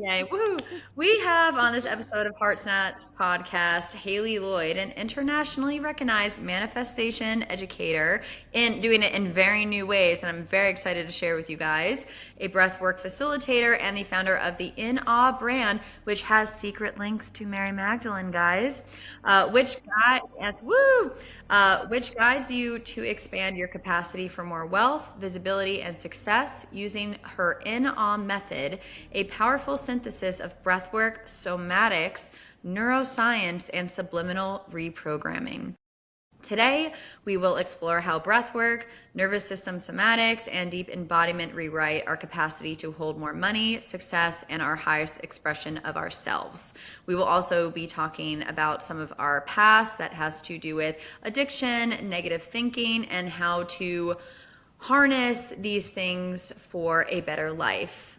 Yay, woohoo. We have on this episode of Heart Snacks podcast Hayley Lloyd, an internationally recognized manifestation educator, in doing it in very new ways, and I'm very excited to share with you guys. A breathwork facilitator and the founder of the INAWE brand, which has secret links to Mary Magdalene, guys. Which guides you to expand your capacity for more wealth, visibility, and success using her INAWE method, a powerful synthesis of breathwork, somatics, neuroscience, and subliminal reprogramming. Today, we will explore how breathwork, nervous system somatics, and deep embodiment rewrite our capacity to hold more money, success, and our highest expression of ourselves. We will also be talking about some of our past that has to do with addiction, negative thinking, and how to harness these things for a better life.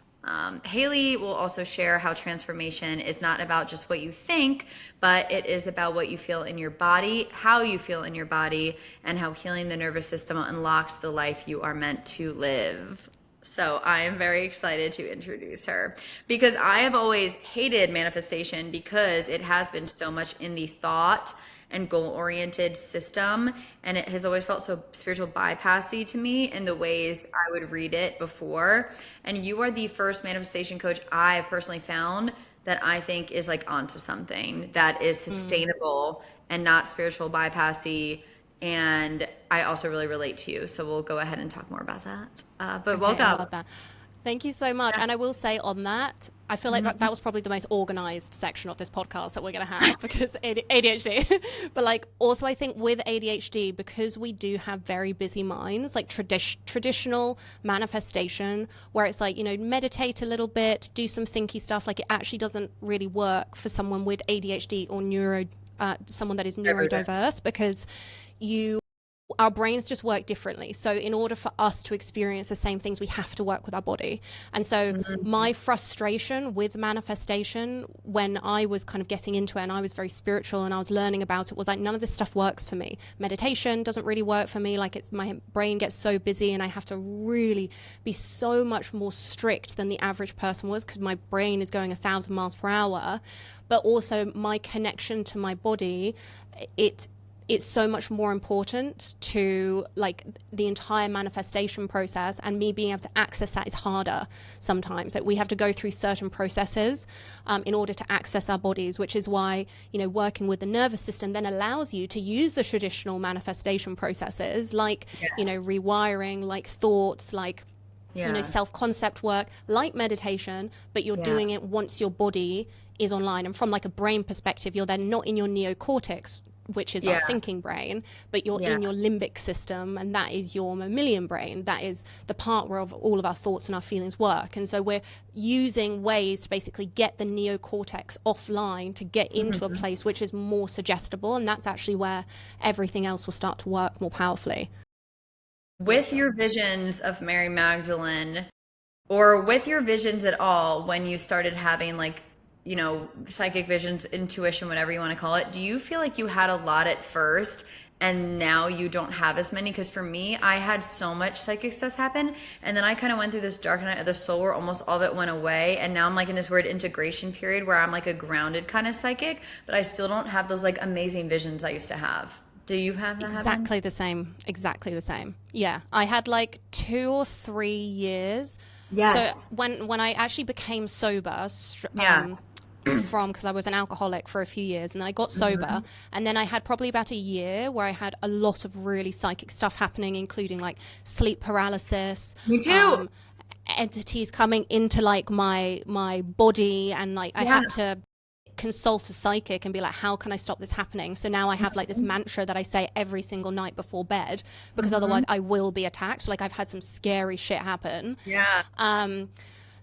Hayley will also share how transformation is not about just what you think, but it is about what you feel in your body, how you feel in your body, and how healing the nervous system unlocks the life you are meant to live. So I am very excited to introduce her because I have always hated manifestation because it has been so much in the thought and goal-oriented system, and it has always felt so spiritual bypassy to me in the ways I would read it before. And you are the first manifestation coach I have personally found that I think is like onto something that is sustainable and not spiritual bypassy. And I also really relate to you, so we'll go ahead and talk more about that. But Okay, I welcome. love that. Thank you so much. Yeah. And I will say on that, I feel like that was probably the most organized section of this podcast that we're going to have because ADHD. But like also I think with ADHD, because we do have very busy minds, like traditional manifestation where it's like, meditate a little bit, do some thinky stuff, like it actually doesn't really work for someone with ADHD or someone that is neurodiverse because our brains just work differently. So in order for us to experience the same things, we have to work with our body. And so my frustration with manifestation when I was kind of getting into it and I was very spiritual and I was learning about it was like, none of this stuff works for me. Meditation doesn't really work for me. Like my brain gets so busy and I have to really be so much more strict than the average person was because my brain is going 1,000 miles per hour. But also my connection to my body, it's so much more important to like the entire manifestation process, and me being able to access that is harder sometimes. Like we have to go through certain processes in order to access our bodies, which is why, working with the nervous system then allows you to use the traditional manifestation processes like, rewiring, like thoughts, like, self-concept work, like meditation, but you're doing it once your body is online. And from like a brain perspective, you're then not in your neocortex, which is our thinking brain, but you're in your limbic system, and that is your mammalian brain. That is the part where all of our thoughts and our feelings work. And so we're using ways to basically get the neocortex offline to get into a place which is more suggestible, and that's actually where everything else will start to work more powerfully. With your visions of Mary Magdalene, or with your visions at all, when you started having like, psychic visions, intuition, whatever you want to call it, do you feel like you had a lot at first and now you don't have as many? Because for me, I had so much psychic stuff happen, and then I kind of went through this dark night of the soul where almost all of it went away, and now I'm like in this weird integration period where I'm like a grounded kind of psychic, but I still don't have those like amazing visions I used to have. Do you have that Exactly the same. Exactly the same. Yeah. I had like 2 or 3 years. Yes. So when I actually became sober, because I was an alcoholic for a few years, and then I got sober, and then I had probably about a year where I had a lot of really psychic stuff happening, including like sleep paralysis. Me too. Entities coming into like my body, and like I had to consult a psychic and be like, how can I stop this happening? So now I have like this mantra that I say every single night before bed, because otherwise I will be attacked. Like I've had some scary shit happen.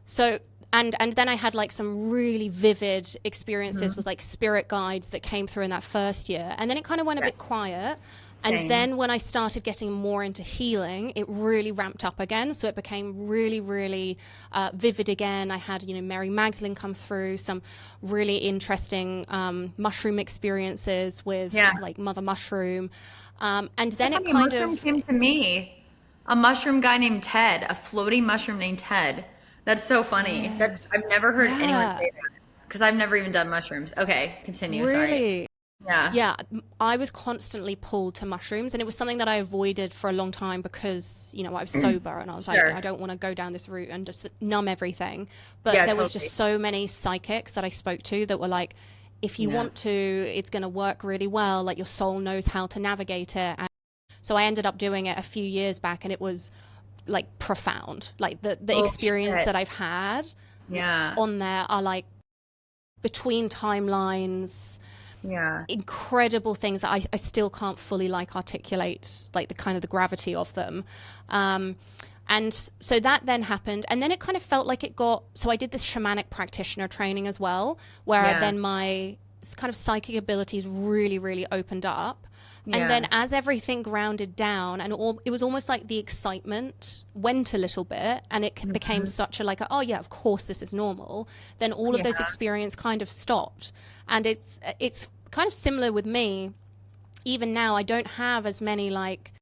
So and then I had like some really vivid experiences with like spirit guides that came through in that first year, and then it kind of went a bit quiet. And then when I started getting more into healing, it really ramped up again. So it became really, really vivid again. I had, Mary Magdalene come through, some really interesting mushroom experiences with like Mother Mushroom. And then it mushroom came to me. A mushroom guy named Ted, a floating mushroom named Ted. That's so funny. Yes. I've never heard anyone Yeah. say that because I've never even done mushrooms. Okay, continue. Sorry. Really? Yeah. Yeah, I was constantly pulled to mushrooms, and it was something that I avoided for a long time because, I was sober and I was like, Sure. I don't want to go down this route and just numb everything. But Yeah, there was just totally. so many psychics that I spoke to that were like, if you Yeah. want to, it's going to work really well. Like your soul knows how to navigate it. And so I ended up doing it a few years back, and it was like profound. Like the Oh experience shit. that I've had Yeah. on there are like between timelines, Yeah. incredible things that I still can't fully like articulate, like the kind of the gravity of them. And so that then happened, and then it kind of felt like it got, so I did this shamanic practitioner training as well, where Yeah. then my kind of psychic abilities really, really opened up. And Yeah. then as everything grounded down, and it was almost like the excitement went a little bit, and it became Mhm. such a like, oh yeah, of course this is normal. Then all of Yeah. those experience kind of stopped, and it's kind of similar with me. Even now, I don't have as many like,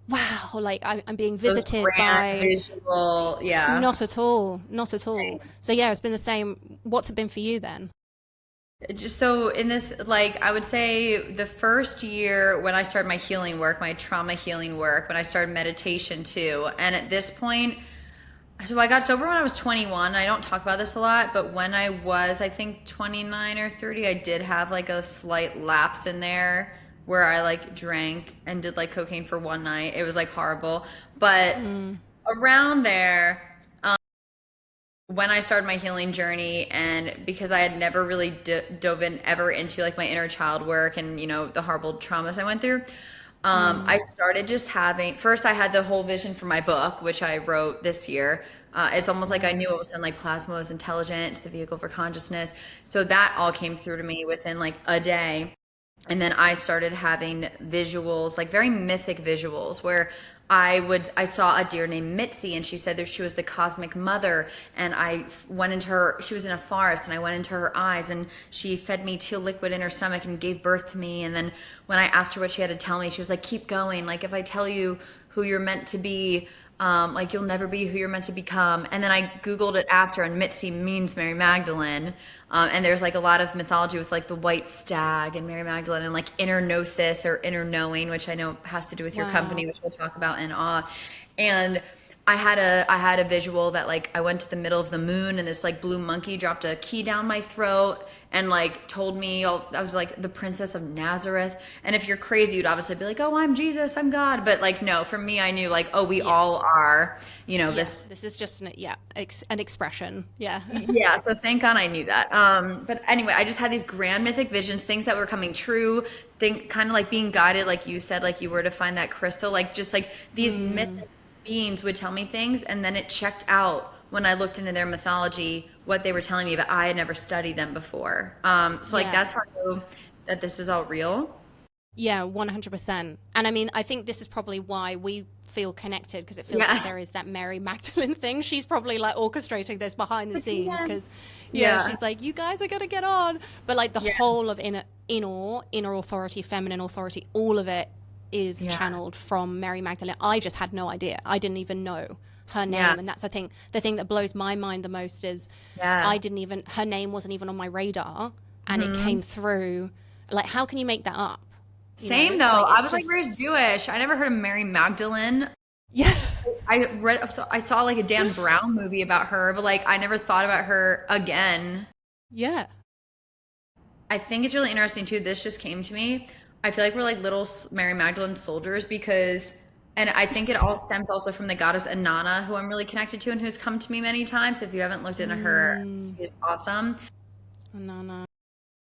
wow, like I'm being Those visited grand by. visual, yeah. Not at all, not at all. Same. So yeah, it's been the same. What's it been for you then? Just so in this, like, I would say the first year when I started my healing work, my trauma healing work, when I started meditation too, and at this point, so I got sober when I was 21. I don't talk about this a lot, but when I was, I think 29 or 30, I did have like a slight lapse in there where I like drank and did like cocaine for one night. It was like horrible. But Mm, around there, when I started my healing journey, and because I had never really dove in ever into like my inner child work and the horrible traumas I went through, I mm, started just having. First, I had the whole vision for my book, which I wrote this year. It's almost like I wow, knew it was in like plasma was intelligent. It's the vehicle for consciousness. So that all came through to me within like a day. And then I started having visuals, like very mythic visuals, where I saw a deer named Mitzi, and she said that she was the cosmic mother, and I went into her, she was in a forest, and I went into her eyes, and she fed me teal liquid in her stomach and gave birth to me. And then when I asked her what she had to tell me, she was like, keep going, like if I tell you who you're meant to be, like you'll never be who you're meant to become. And then I Googled it after, and Mitzi means Mary Magdalene. And there's like a lot of mythology with like the white stag and Mary Magdalene and like inner gnosis or inner knowing, which I know has to do with your wow, company, which we'll talk about in awe. And I had a visual that like I went to the middle of the moon, and this like blue monkey dropped a key down my throat and like told me I was like the princess of Nazareth. And if you're crazy, you'd obviously be like, oh, I'm Jesus, I'm God. But like no, for me, I knew like, oh, we yeah, all are, yeah. this. This is just an expression. Yeah, Yeah, so thank God I knew that. But anyway, I just had these grand mythic visions, things that were coming true, think kind of like being guided, like you said, like you were to find that crystal, like just like these mm, mythic beings would tell me things, and then it checked out when I looked into their mythology, what they were telling me, but I had never studied them before. So like yeah. that's how I know that this is all real. Yeah, 100%. And I mean, I think this is probably why we feel connected because it feels like Yes. there is that Mary Magdalene thing. She's probably like orchestrating this behind the Like, scenes yes. because, yeah, Yeah. she's like, you guys are going to get on. But like the Yeah. whole of inner authority, feminine authority, all of it is Yeah. channeled from Mary Magdalene. I just had no idea. I didn't even know her Yeah. name. And that's, I think, the thing that blows my mind the most is Yeah. her name wasn't even on my radar and it Hmm. came through. Like, how can you make that up? Same though. Like I it's was like raised just, Jewish. I never heard of Mary Magdalene. yeah, I saw like a Dan Brown movie about her, but like I never thought about her again. yeah, I think it's really interesting too. This just came to me. I feel like we're like little Mary Magdalene soldiers because, and I think it yes. all stems also from the goddess Inanna, who I'm really connected to and who's come to me many times. If you haven't looked into her, Mm, she is awesome. no, no.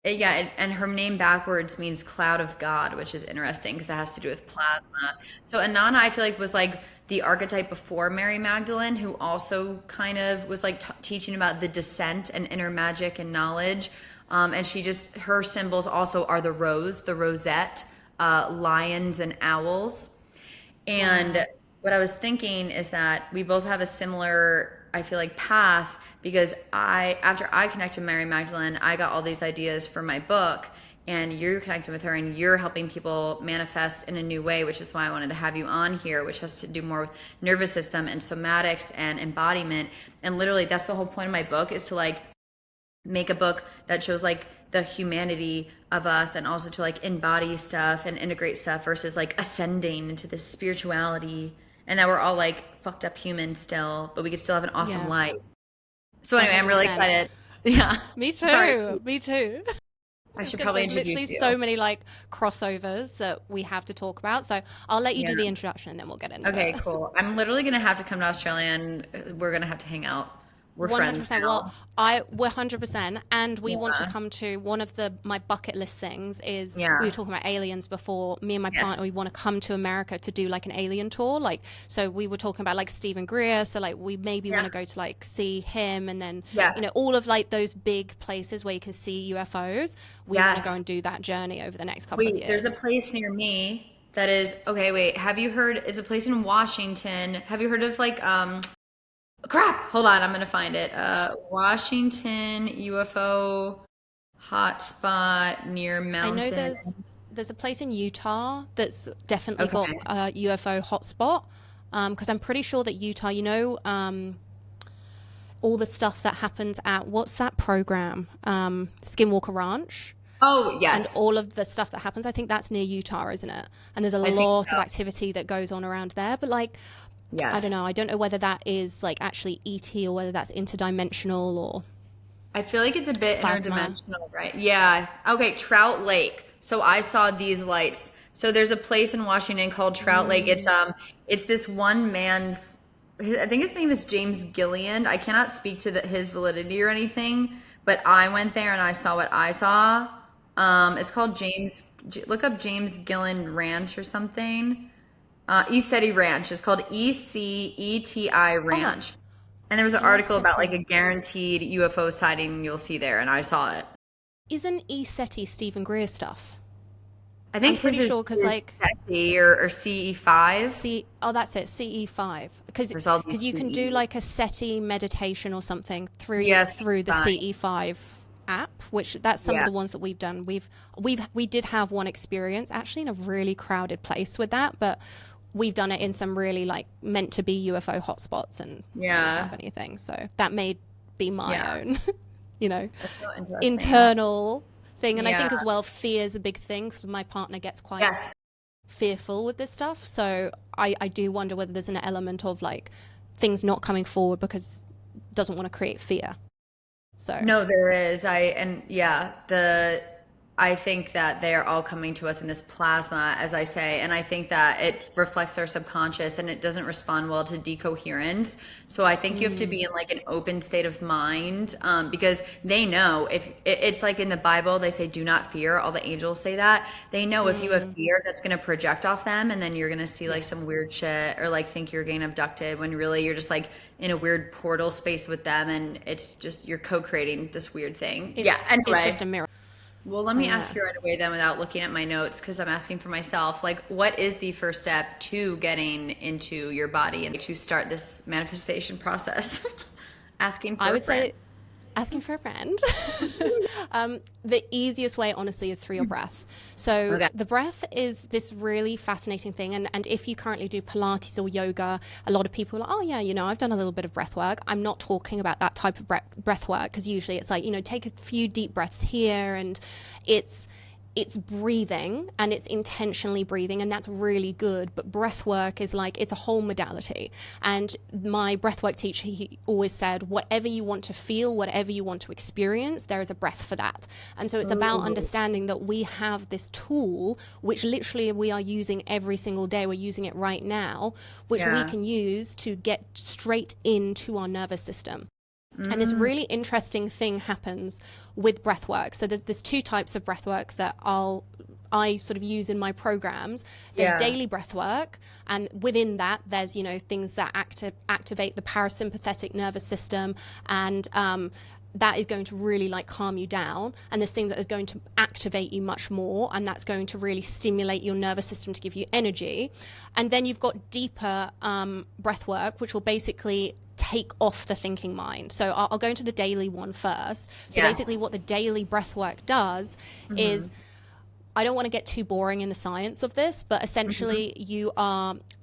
Yeah, and her name backwards means cloud of God, which is interesting because it has to do with plasma. So Inanna, I feel like was like the archetype before Mary Magdalene, who also kind of was like teaching about the descent and inner magic and knowledge. And she just her symbols also are the rose, the rosette, lions and owls. And Wow. what I was thinking is that we both have a similar, I feel like, path because after I connected Mary Magdalene, I got all these ideas for my book. and you're connecting with her and you're helping people manifest in a new way, which is why I wanted to have you on here, which has to do more with nervous system and somatics and embodiment. And literally that's the whole point of my book, is to like make a book that shows like the humanity of us, and also to like embody stuff and integrate stuff versus like ascending into this spirituality, and that we're all like fucked up humans still, but we can still have an awesome life. So anyway, 100%. I'm really excited. Yeah. Me too. Me too. I should probably introduce you. There's literally so many like crossovers that we have to talk about. So I'll let you do the introduction and then we'll get into it. Okay, cool. I'm literally going to have to come to Australia and we're going to have to hang out. We're 100%. Friends now. Well, we're 100%, and we want to come to one of my bucket list things is, we were talking about aliens before. Me and my partner, we want to come to America to do like an alien tour. Like, so we were talking about like Stephen Greer. So like we maybe want to go to like see him, and then you know, all of like those big places where you can see UFOs. We want to go and do that journey over the next couple of years. There's a place near me that is have you heard? It's a place in Washington. Have you heard of like crap, hold on, I'm gonna find it. Washington UFO hotspot near mountain. I know there's a place in Utah that's definitely got a UFO hotspot, because I'm pretty sure that Utah, you know, all the stuff that happens at, what's that program, Skinwalker Ranch. Oh, yes. And all of the stuff that happens, I think that's near Utah, isn't it? And there's a lot of activity that goes on around there, but like, I don't know. I don't know whether that is like actually ET or whether that's interdimensional or. I feel like it's a bit interdimensional, right? Yeah. Okay, Trout Lake. So I saw these lights. So there's a place in Washington called Trout Lake. It's this one man's. I think his name is James Gillian. I cannot speak to his validity or anything, but I went there and I saw what I saw. It's called Look up James Gillian Ranch or something. ECETI Ranch. It's called ECETI Ranch. And there was an article about like a guaranteed UFO sighting you'll see there, and I saw it. Isn't ECETI Stephen Greer stuff? I think I'm pretty sure, because like CETI or CE5. That's it, CE5. Because you can do like a SETI meditation or something through the CE5 app, which that's some of the ones that we've done. We did have one experience actually in a really crowded place with that, but we've done it in some really like meant to be UFO hotspots and didn't have anything. So that may be my own, you know, internal thing. And I think as well, fear is a big thing. So my partner gets quite fearful with this stuff. So I do wonder whether there's an element of like things not coming forward because it doesn't want to create fear. So no, there is. I think that they are all coming to us in this plasma, as I say, and I think that it reflects our subconscious and it doesn't respond well to decoherence. So I think you have to be in like an open state of mind, because they know if it's like in the Bible, they say, do not fear. All the angels say that. They know if you have fear, that's going to project off them. And then you're going to see like some weird shit or like think you're getting abducted when really you're just like in a weird portal space with them. And it's just, you're co-creating this weird thing. Anyway. It's just a mirror. Well, let me ask you right away then without looking at my notes, because I'm asking for myself, like what is the first step to getting into your body and to start this manifestation process? Asking for a friend. Say asking for a friend. The easiest way, honestly, is through your breath. So the breath is this really fascinating thing. And if you currently do Pilates or yoga, a lot of people are like, oh yeah, you know, I've done a little bit of breath work. I'm not talking about that type of breath work, because usually it's like, you know, take a few deep breaths here, and it's breathing, and it's intentionally breathing, and that's really good. But breath work is like, it's a whole modality. And my breathwork teacher, he always said, whatever you want to feel, whatever you want to experience, there is a breath for that. And so it's about understanding that we have this tool, which literally we are using every single day. We're using it right now, which we can use to get straight into our nervous system. And this really interesting thing happens with breath work. So there's two types of breath work that I sort of use in my programs. There's daily breath work, and within that there's, you know, things that activate the parasympathetic nervous system, and that is going to really like calm you down. And this thing that is going to activate you much more, and that's going to really stimulate your nervous system to give you energy. And then you've got deeper breath work, which will basically take off the thinking mind. So I'll go into the daily one first. So basically what the daily breath work does is I don't want to get too boring in the science of this, but essentially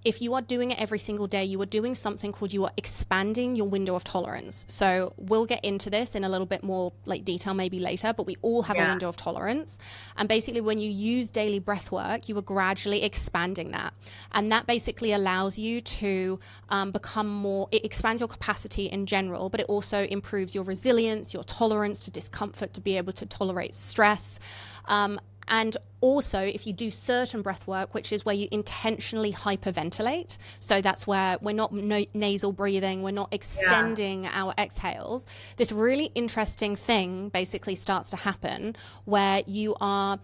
if you are doing it every single day, you are doing something called, you are expanding your window of tolerance. So we'll get into this in a little bit more like detail maybe later, but we all have a window of tolerance. And basically when you use daily breath work, you are gradually expanding that. And that basically allows you to become more, it expands your capacity in general, but it also improves your resilience, your tolerance to discomfort, to be able to tolerate stress. And also, if you do certain breath work, which is where you intentionally hyperventilate, so that's where we're not nasal breathing, we're not extending our exhales, this really interesting thing basically starts to happen where you are,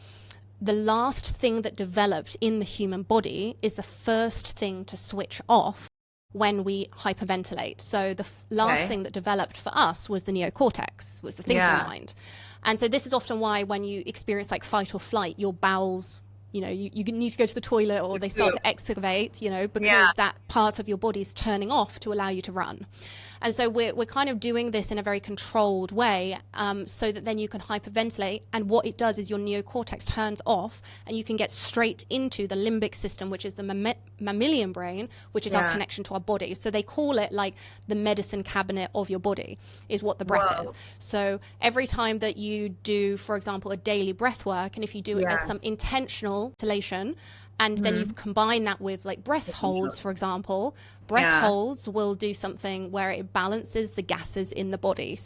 the last thing that developed in the human body is the first thing to switch off when we hyperventilate. So the last thing that developed for us was the neocortex, was the thinking mind. And so this is often why when you experience like fight or flight, your bowels, you know, you need to go to the toilet or they start to excavate, you know, because that part of your body is turning off to allow you to run. And so we're kind of doing this in a very controlled way, so that then you can hyperventilate. And what it does is your neocortex turns off and you can get straight into the limbic system, which is the mammalian brain, which is our connection to our body. So they call it like the medicine cabinet of your body is what the breath is. So every time that you do, for example, a daily breath work, and if you do it as some intentional ventilation, and then you combine that with like breath holds, for example, breath holds will do something where it balances the gases in the body.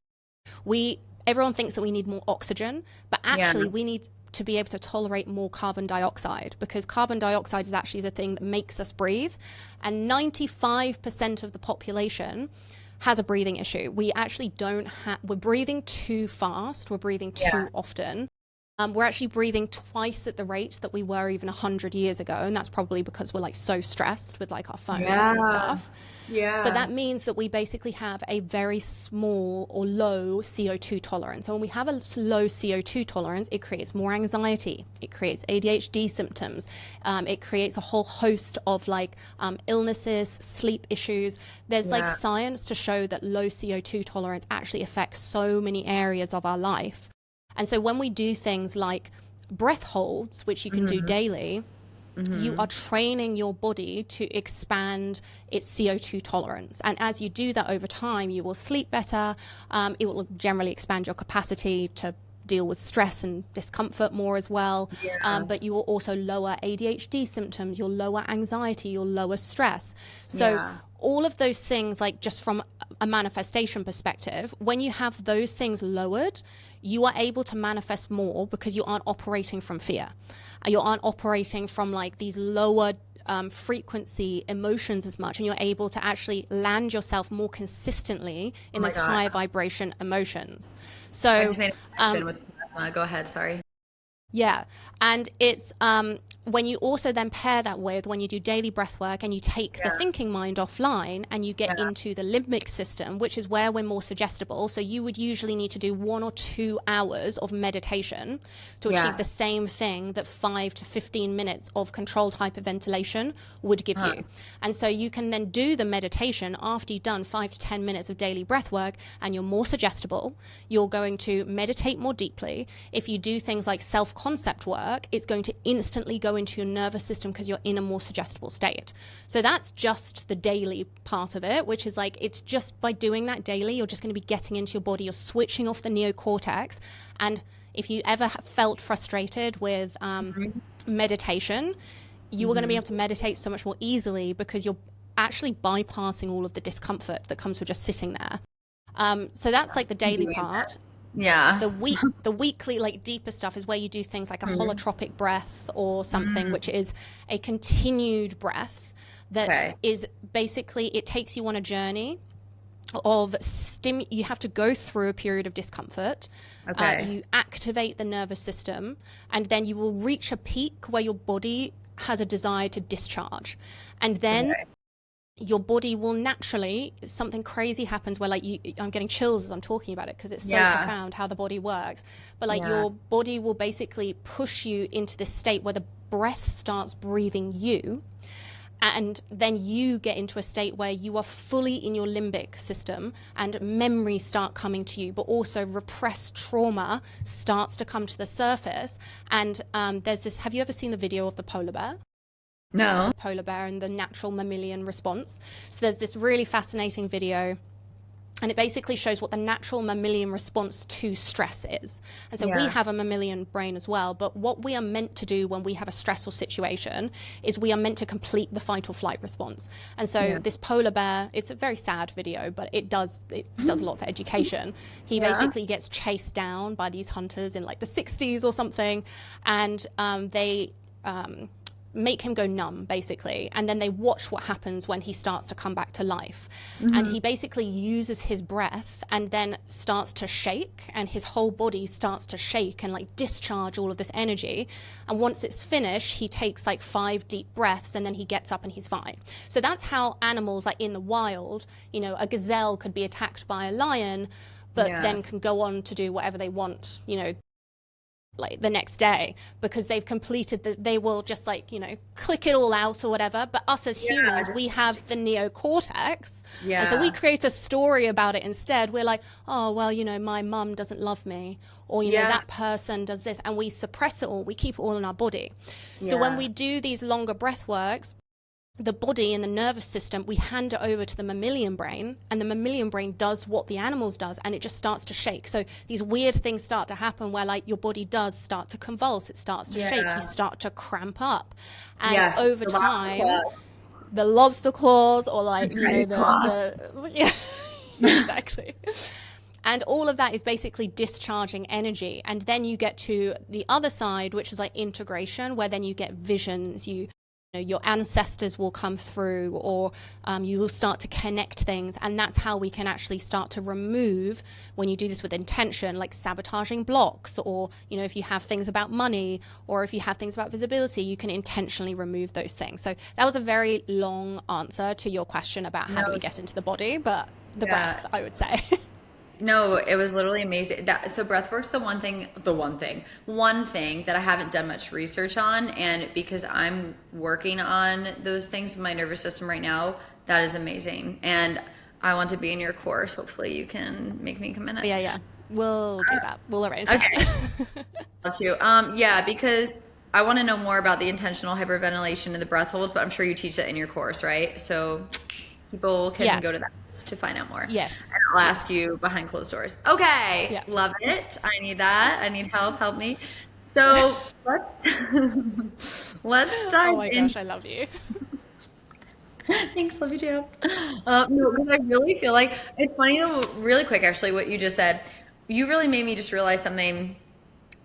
Everyone thinks that we need more oxygen, but actually we need to be able to tolerate more carbon dioxide, because carbon dioxide is actually the thing that makes us breathe. And 95% of the population has a breathing issue. We actually we're breathing too fast, we're breathing too often. We're actually breathing twice at the rate that we were even 100 years ago. And that's probably because we're like so stressed with like our phones and stuff. But that means that we basically have a very small or low CO2 tolerance. And when we have a low CO2 tolerance, it creates more anxiety. It creates ADHD symptoms. It creates a whole host of like illnesses, sleep issues. There's like science to show that low CO2 tolerance actually affects so many areas of our life. And so when we do things like breath holds, which you can do daily, you are training your body to expand its CO2 tolerance. And as you do that over time, you will sleep better. It will generally expand your capacity to deal with stress and discomfort more as well. But you will also lower ADHD symptoms, you'll lower anxiety, you'll lower stress. So all of those things, like just from a manifestation perspective, when you have those things lowered, you are able to manifest more because you aren't operating from fear. You aren't operating from like these lower frequency emotions as much, and you're able to actually land yourself more consistently in those high vibration emotions. So I just made a connection with go ahead, sorry. Yeah. And it's when you also then pair that with when you do daily breath work and you take the thinking mind offline and you get into the limbic system, which is where we're more suggestible. So you would usually need to do 1 or 2 hours of meditation to achieve the same thing that 5 to 15 minutes of controlled hyperventilation would give you. And so you can then do the meditation after you've done 5 to 10 minutes of daily breath work, and you're more suggestible. You're going to meditate more deeply. If you do things like self-concept work, it's going to instantly go into your nervous system because you're in a more suggestible state. So that's just the daily part of it, which is like, it's just by doing that daily, you're just going to be getting into your body, you're switching off the neocortex. And if you ever felt frustrated with meditation, you are going to be able to meditate so much more easily because you're actually bypassing all of the discomfort that comes with just sitting there. So that's like the daily part. The weekly, like deeper stuff is where you do things like a holotropic breath or something, which is a continued breath that is basically, it takes you on a journey of you have to go through a period of discomfort. You activate the nervous system, and then you will reach a peak where your body has a desire to discharge. And then your body will naturally, something crazy happens where like I'm getting chills as I'm talking about it because it's so profound how the body works. But like your body will basically push you into this state where the breath starts breathing you. And then you get into a state where you are fully in your limbic system and memories start coming to you, but also repressed trauma starts to come to the surface. And there's this, have you ever seen the video of the polar bear? No. The polar bear and the natural mammalian response. So there's this really fascinating video, and it basically shows what the natural mammalian response to stress is. And so we have a mammalian brain as well, but what we are meant to do when we have a stressful situation is we are meant to complete the fight or flight response. And so this polar bear, it's a very sad video, but it does a lot for education. He basically gets chased down by these hunters in like the 60s or something, and they make him go numb, basically, and then they watch what happens when he starts to come back to life. And he basically uses his breath and then starts to shake, and his whole body starts to shake and like discharge all of this energy. And once it's finished, he takes like 5 deep breaths, and then he gets up and he's fine. So that's how animals, like in the wild, you know, a gazelle could be attacked by a lion, but then can go on to do whatever they want, you know, like the next day, because they've completed they will just like, you know, click it all out or whatever. But us as humans, we have the neocortex, and so we create a story about it instead. We're like, oh well, you know, my mum doesn't love me, or you know, that person does this, and we suppress it all, we keep it all in our body. So when we do these longer breath works, the body and the nervous system, we hand it over to the mammalian brain, and the mammalian brain does what the animals does, and it just starts to shake. So these weird things start to happen where like your body does start to convulse, it starts to shake, you start to cramp up. And over time, the lobster claws, or like, you know, exactly. And all of that is basically discharging energy. And then you get to the other side, which is like integration, where then you get visions, you know, your ancestors will come through, or you will start to connect things. And that's how we can actually start to remove, when you do this with intention, like sabotaging blocks, or, you know, if you have things about money, or if you have things about visibility, you can intentionally remove those things. So that was a very long answer to your question about how do we get into the body, but the breath, I would say. No, it was literally amazing. So breathwork's one thing that I haven't done much research on, and because I'm working on those things with my nervous system right now, that is amazing. And I want to be in your course. Hopefully you can make me come in. Yeah. We'll do that. We'll arrange that. Love to. Because I want to know more about the intentional hyperventilation and the breath holds, but I'm sure you teach that in your course, right? So people can go to that to find out more. Yes. And I'll ask you behind closed doors. Okay. Love it. I need that. I need help. Help me. So let's dive Oh my gosh, I love you. Thanks. Love you too. No, because I really feel like it's funny though, really quick, actually, what you just said. You really made me just realize something,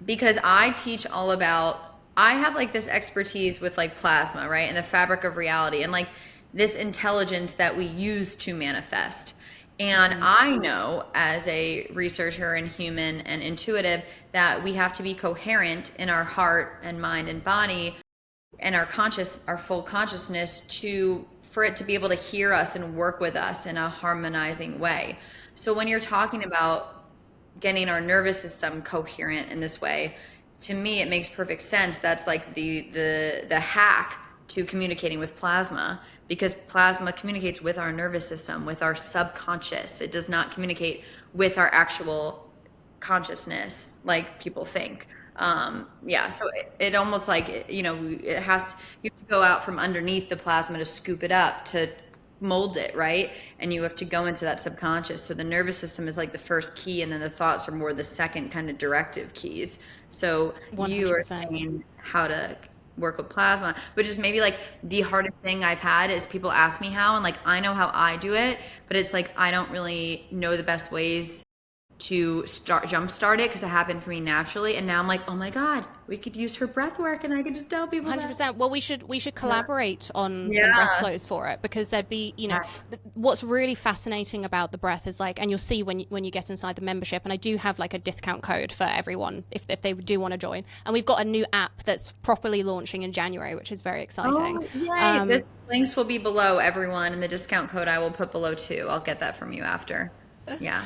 because I teach all about, I have like this expertise with like plasma, right? And the fabric of reality, and like this intelligence that we use to manifest. And I know, as a researcher and human and intuitive, that we have to be coherent in our heart and mind and body and our full consciousness for it to be able to hear us and work with us in a harmonizing way. So when you're talking about getting our nervous system coherent in this way, to me it makes perfect sense. That's like the hack to communicating with plasma, because plasma communicates with our nervous system, with our subconscious. It does not communicate with our actual consciousness like people think. So it almost like, you know, you have to go out from underneath the plasma to scoop it up, to mold it, right? And you have to go into that subconscious. So the nervous system is like the first key, and then the thoughts are more the second kind of directive keys. So 100%. You are saying how to work with plasma, which is maybe like the hardest thing I've had, is people ask me how, and like I know how I do it, but it's like I don't really know the best ways to jumpstart it, because it happened for me naturally. And now I'm like, oh my God, we could use her breath work, and I could just tell people 100%. That. Well, we should collaborate on some breath flows for it, because there'd be, you know, what's really fascinating about the breath is like, and you'll see when you get inside the membership, and I do have like a discount code for everyone if they do want to join. And we've got a new app that's properly launching in January, which is very exciting. Oh, yay. This links will be below, everyone, and the discount code I will put below too. I'll get that from you after. Yeah.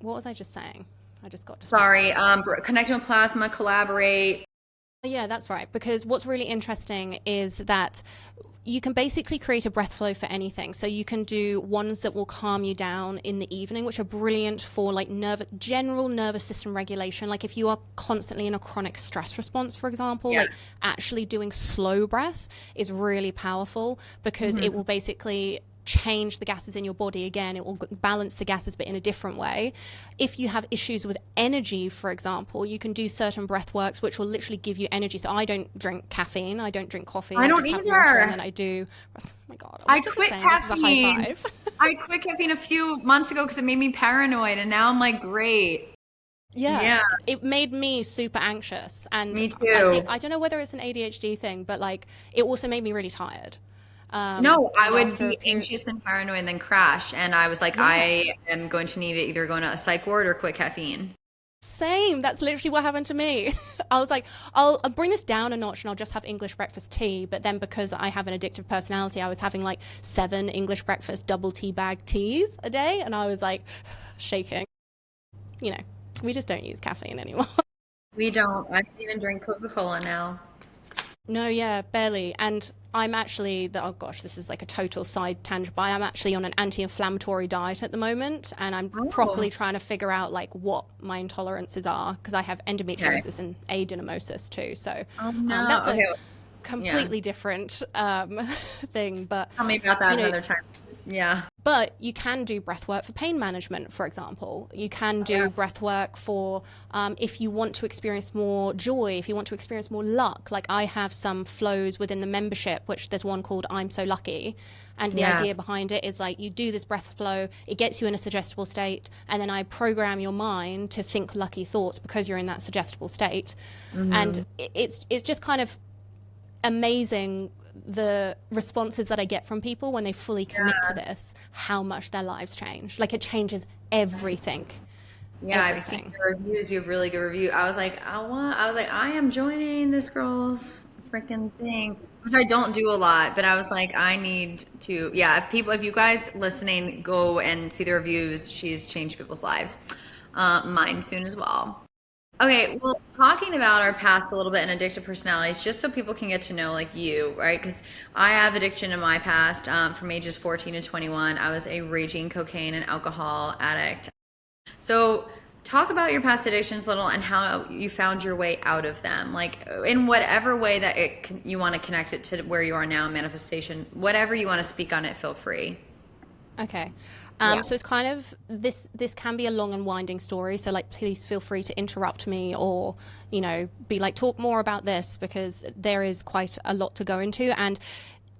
What was I just saying? I just got distracted. Sorry. Connecting with plasma, collaborate. Yeah, that's right. Because what's really interesting is that you can basically create a breath flow for anything. So you can do ones that will calm you down in the evening, which are brilliant for like general nervous system regulation. Like if you are constantly in a chronic stress response, for example, like actually doing slow breath is really powerful because it will basically change the gases in your body again. It will balance the gases, but in a different way. If you have issues with energy, for example, you can do certain breath works which will literally give you energy. So I don't drink caffeine, I don't drink coffee. I don't just either. have water, and then I do. Oh my god! I quit caffeine. This is a high five. I quit caffeine a few months ago because it made me paranoid, and now I'm like, great. Yeah, it made me super anxious, and me too. I don't know whether it's an ADHD thing, but like it also made me really tired. No, I would be anxious and paranoid and then crash. And I was like, I am going to need to either go into a psych ward or quit caffeine. Same. That's literally what happened to me. I was like, I'll bring this down a notch and I'll just have English breakfast tea. But then because I have an addictive personality, I was having like 7 English breakfast double tea bag teas a day. And I was like shaking. You know, we just don't use caffeine anymore. We don't. I don't even drink Coca-Cola now. No, yeah, barely. And I'm actually, oh gosh, this is like a total side tangent, but I'm actually on an anti-inflammatory diet at the moment, and I'm properly trying to figure out like what my intolerances are, because I have endometriosis and adenomyosis too. So that's a completely different thing. But tell me about that another time. Yeah. But you can do breath work for pain management, for example. You can do breath work for if you want to experience more joy, if you want to experience more luck. Like I have some flows within the membership, which there's one called I'm So Lucky. And the idea behind it is like you do this breath flow, it gets you in a suggestible state, and then I program your mind to think lucky thoughts because you're in that suggestible state. And it's just kind of amazing the responses that I get from people when they fully commit to this, how much their lives change. Like it changes everything. Yeah, I've seen your reviews. You have really good review. I was like, I am joining this girl's freaking thing, which I don't do a lot, but I was like, I need to. Yeah, if you guys listening go and see the reviews, she's changed people's lives. Mine soon as well. Okay, well, talking about our past a little bit and addictive personalities, just so people can get to know like you, right? Because I have addiction in my past. From ages 14 to 21, I was a raging cocaine and alcohol addict. So talk about your past addictions a little and how you found your way out of them, like in whatever way that you want to connect it to where you are now, manifestation, whatever you want to speak on it, feel free. Okay. So it's kind of, this can be a long and winding story. So like, please feel free to interrupt me or, you know, be like, talk more about this, because there is quite a lot to go into. And,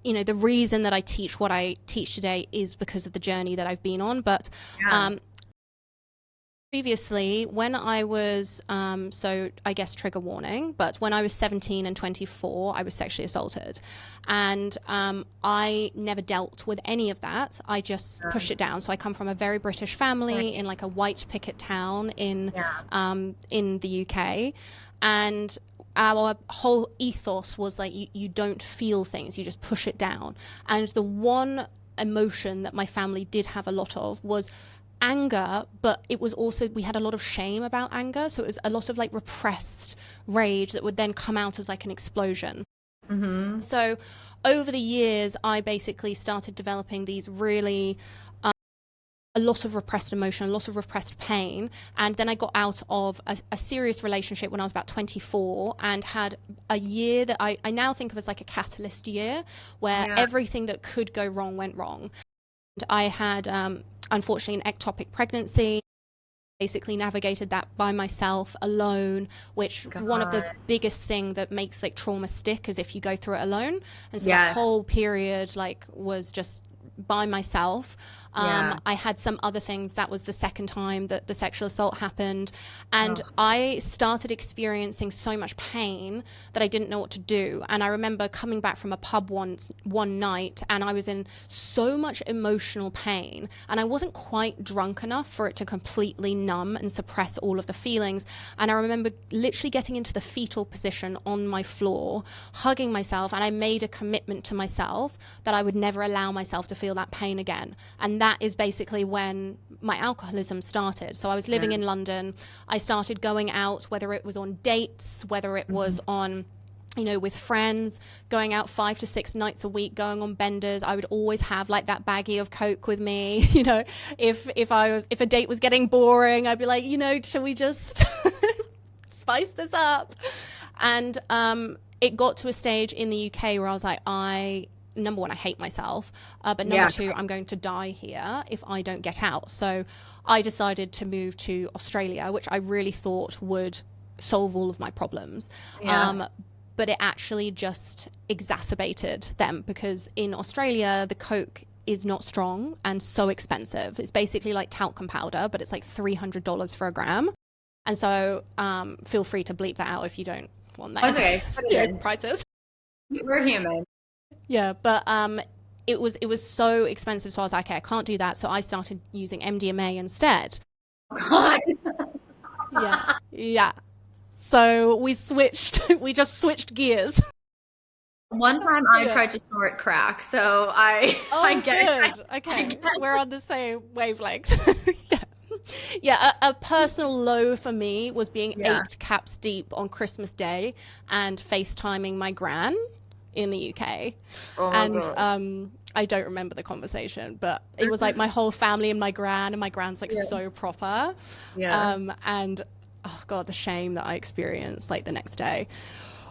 you know, the reason that I teach what I teach today is because of the journey that I've been on. But previously, when I was, so I guess trigger warning, but when I was 17 and 24, I was sexually assaulted. And I never dealt with any of that. I just pushed it down. So I come from a very British family in like a white picket town in the UK. And our whole ethos was like, you don't feel things, you just push it down. And the one emotion that my family did have a lot of was anger, but it was also, we had a lot of shame about anger. So it was a lot of like repressed rage that would then come out as like an explosion. So over the years, I basically started developing these really a lot of repressed emotion, a lot of repressed pain. And then I got out of a serious relationship when I was about 24 and had a year that I now think of as like a catalyst year, where everything that could go wrong went wrong. And I had unfortunately an ectopic pregnancy, basically navigated that by myself alone, which one of the biggest thing that makes like trauma stick is if you go through it alone. And so that whole period like was just by myself. I had some other things. That was the second time that the sexual assault happened. And I started experiencing so much pain that I didn't know what to do. And I remember coming back from a pub one night, and I was in so much emotional pain, and I wasn't quite drunk enough for it to completely numb and suppress all of the feelings. And I remember literally getting into the fetal position on my floor, hugging myself, and I made a commitment to myself that I would never allow myself to feel that pain again. And And that is basically when my alcoholism started. So I was living in London. I started going out, whether it was on dates, whether it was on, you know, with friends, going out 5 to 6 nights a week, going on benders. I would always have like that baggie of Coke with me. You know, if a date was getting boring, I'd be like, you know, shall we just spice this up? And it got to a stage in the UK where I was like, number one, I hate myself, but number two, I'm going to die here if I don't get out. So I decided to move to Australia, which I really thought would solve all of my problems. But it actually just exacerbated them, because in Australia, the Coke is not strong and so expensive. It's basically like talcum powder, but it's like $300 for a gram. And so feel free to bleep that out if you don't want that. That's okay. Put it in. Prices. We're human. Yeah, but it was so expensive. So I was like, okay, I can't do that. So I started using MDMA instead. God. Yeah. So we just switched gears. One time I tried to snort crack, so I get it. Okay, we're on the same wavelength. Yeah, a personal low for me was being 8 caps deep on Christmas Day and FaceTiming my gran in the UK. I don't remember the conversation, but it was like my whole family and my gran's like so proper. And oh God, the shame that I experienced like the next day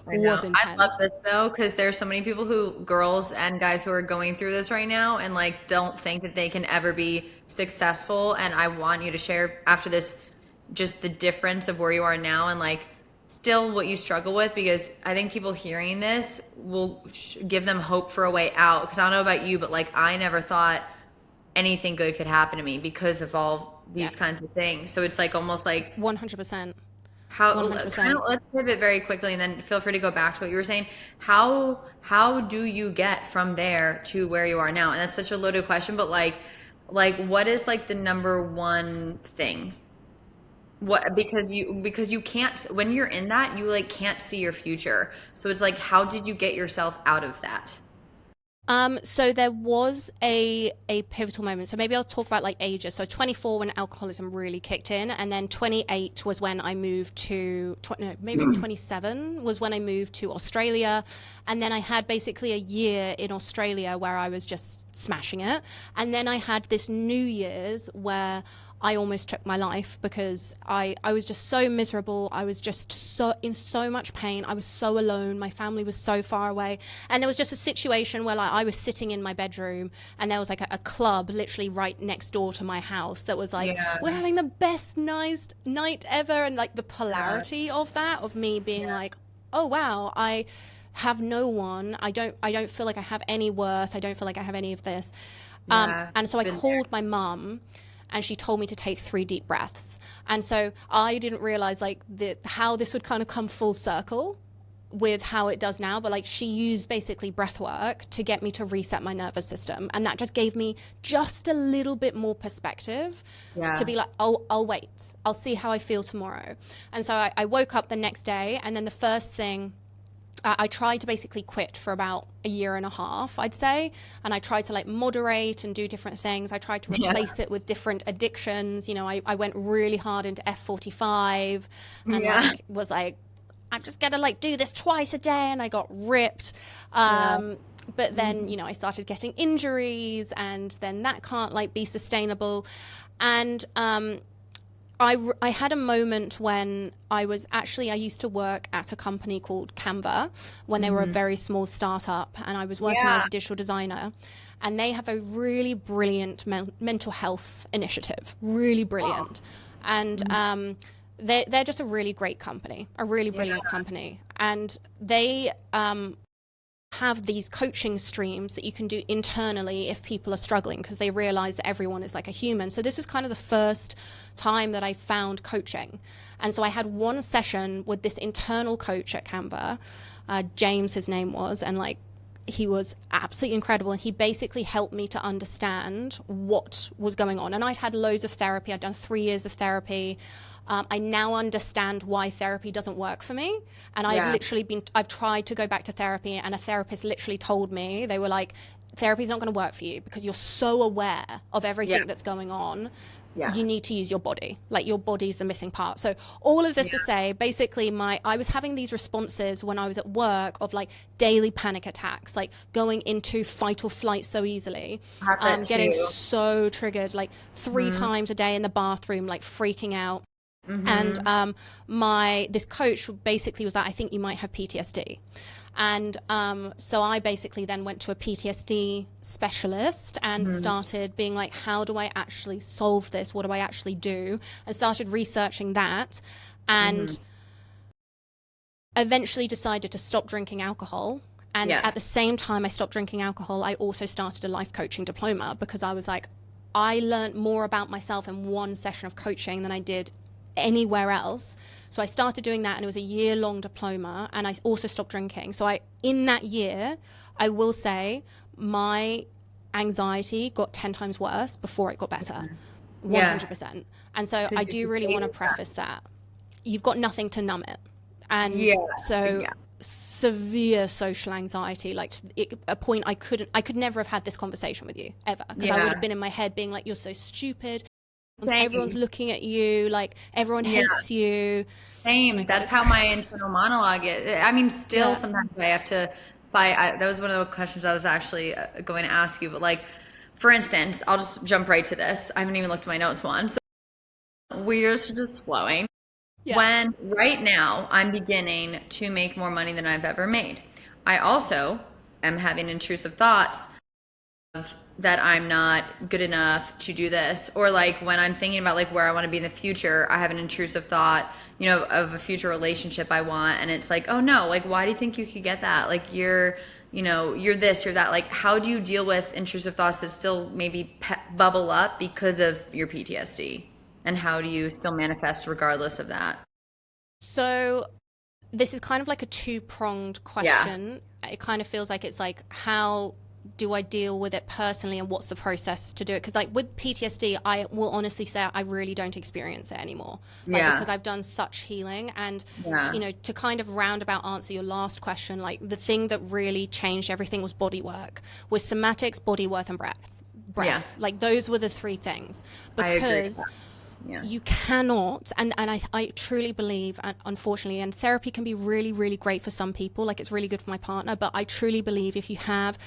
was intense. I love this though, because there's so many people girls and guys who are going through this right now and like don't think that they can ever be successful. And I want you to share after this just the difference of where you are now and like still what you struggle with, because I think people hearing this will give them hope for a way out. Because I don't know about you, but like I never thought anything good could happen to me because of all these kinds of things. So it's like almost like 100%. Let's pivot very quickly and then feel free to go back to what you were saying. How do you get from there to where you are now? And that's such a loaded question, but like what is like the number one thing? What, because you can't, when you're in that, you like can't see your future. So it's like, how did you get yourself out of that? So there was a pivotal moment. So maybe I'll talk about like ages. So 24 when alcoholism really kicked in, and then 28 was when I moved to, maybe 27 was when I moved to Australia. And then I had basically a year in Australia where I was just smashing it. And then I had this New Year's where I almost took my life because I was just so miserable. I was just so in so much pain. I was so alone. My family was so far away. And there was just a situation where like I was sitting in my bedroom and there was like a club literally right next door to my house that was like, we're having the best night ever. And like the polarity of that, of me being like, oh wow, I have no one. I don't feel like I have any worth. I don't feel like I have any of this. And so I called my mum, and she told me to take 3 deep breaths. And so I didn't realize like how this would kind of come full circle with how it does now. But like she used basically breath work to get me to reset my nervous system. And that just gave me just a little bit more perspective to be like, I'll wait. I'll see how I feel tomorrow. And so I woke up the next day, and then the first thing, I tried to basically quit for about a year and a half, I'd say. And I tried to like moderate and do different things. I tried to replace it with different addictions. You know, I went really hard into F45 and like was like, I'm just gonna like do this twice a day, and I got ripped. But then, you know, I started getting injuries, and then that can't like be sustainable. And I had a moment when I used to work at a company called Canva when they were a very small startup, and I was working as a digital designer, and they have a really brilliant mental health initiative, really brilliant. And they're just a really great company, a really brilliant company. And they have these coaching streams that you can do internally if people are struggling, because they realize that everyone is like a human. So this was kind of the first time that I found coaching. And so I had one session with this internal coach at Canva, James his name was, and like he was absolutely incredible. And he basically helped me to understand what was going on. And I'd had loads of therapy. I'd done 3 years of therapy. I now understand why therapy doesn't work for me. And I've tried to go back to therapy, and a therapist literally told me, they were like, therapy is not going to work for you because you're so aware of everything that's going on. You need to use your body. Like, your body's the missing part. So all of this to say, basically, I was having these responses when I was at work of like daily panic attacks, like going into fight or flight so easily, getting so triggered, like 3 times a day in the bathroom, like freaking out. And this coach basically was like, I think you might have PTSD. And so I basically then went to a PTSD specialist and started being like, how do I actually solve this? What do I actually do? And started researching that, and eventually decided to stop drinking alcohol. And at the same time I stopped drinking alcohol, I also started a life coaching diploma, because I was like, I learned more about myself in one session of coaching than I did anywhere else. So I started doing that, and it was a year-long diploma, and I also stopped drinking. So in that year, I will say my anxiety got 10 times worse before it got better, 100%. And so I do really want to preface that. You've got nothing to numb it. And severe social anxiety, like a point I could never have had this conversation with you ever, because I would have been in my head being like, you're so stupid. Everyone's looking at you, like everyone hates you. Same. That's how my internal monologue is. I mean, still sometimes I have to fight. That was one of the questions I was actually going to ask you. But like, for instance, I'll just jump right to this. I haven't even looked at my notes, Juan. So we're just flowing. When right now I'm beginning to make more money than I've ever made, I also am having intrusive thoughts of that I'm not good enough to do this. Or like when I'm thinking about like where I want to be in the future, I have an intrusive thought, you know, of a future relationship I want. And it's like, oh no, like, why do you think you could get that? Like, you're this, you're that. Like, how do you deal with intrusive thoughts that still maybe bubble up because of your PTSD? And how do you still manifest regardless of that? So this is kind of like a 2-pronged question. It kind of feels like it's like, how do I deal with it personally, and what's the process to do it? Because like with PTSD, I will honestly say I really don't experience it anymore, because I've done such healing. And you know, to kind of roundabout answer your last question, like the thing that really changed everything was body work, was somatics, body work, and breath. Like those were the 3 things, because you cannot, and I truly believe, and unfortunately, and therapy can be really, really great for some people, like it's really good for my partner, but I truly believe if you have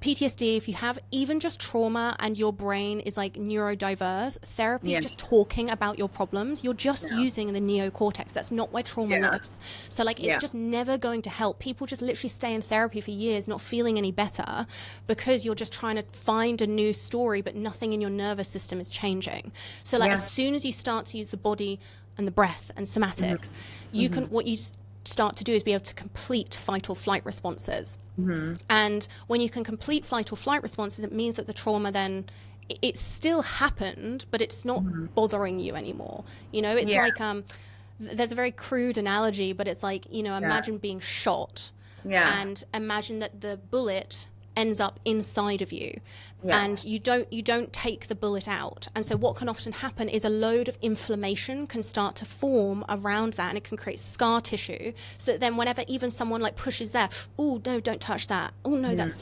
PTSD, if you have even just trauma and your brain is like neurodiverse, therapy, just talking about your problems, you're just using the neocortex. That's not why trauma lives. So like, it's just never going to help. People just literally stay in therapy for years not feeling any better, because you're just trying to find a new story, but nothing in your nervous system is changing. So like, as soon as you start to use the body and the breath and somatics, you can, what you start to do is be able to complete fight or flight responses. And when you can complete flight or flight responses, it means that the trauma then, it still happened, but it's not bothering you anymore. You know, it's like, there's a very crude analogy, but it's like, you know, imagine being shot and imagine that the bullet ends up inside of you. And you don't take the bullet out. And so what can often happen is a load of inflammation can start to form around that, and it can create scar tissue, so that then whenever even someone like pushes there, oh no, don't touch that, oh no, that's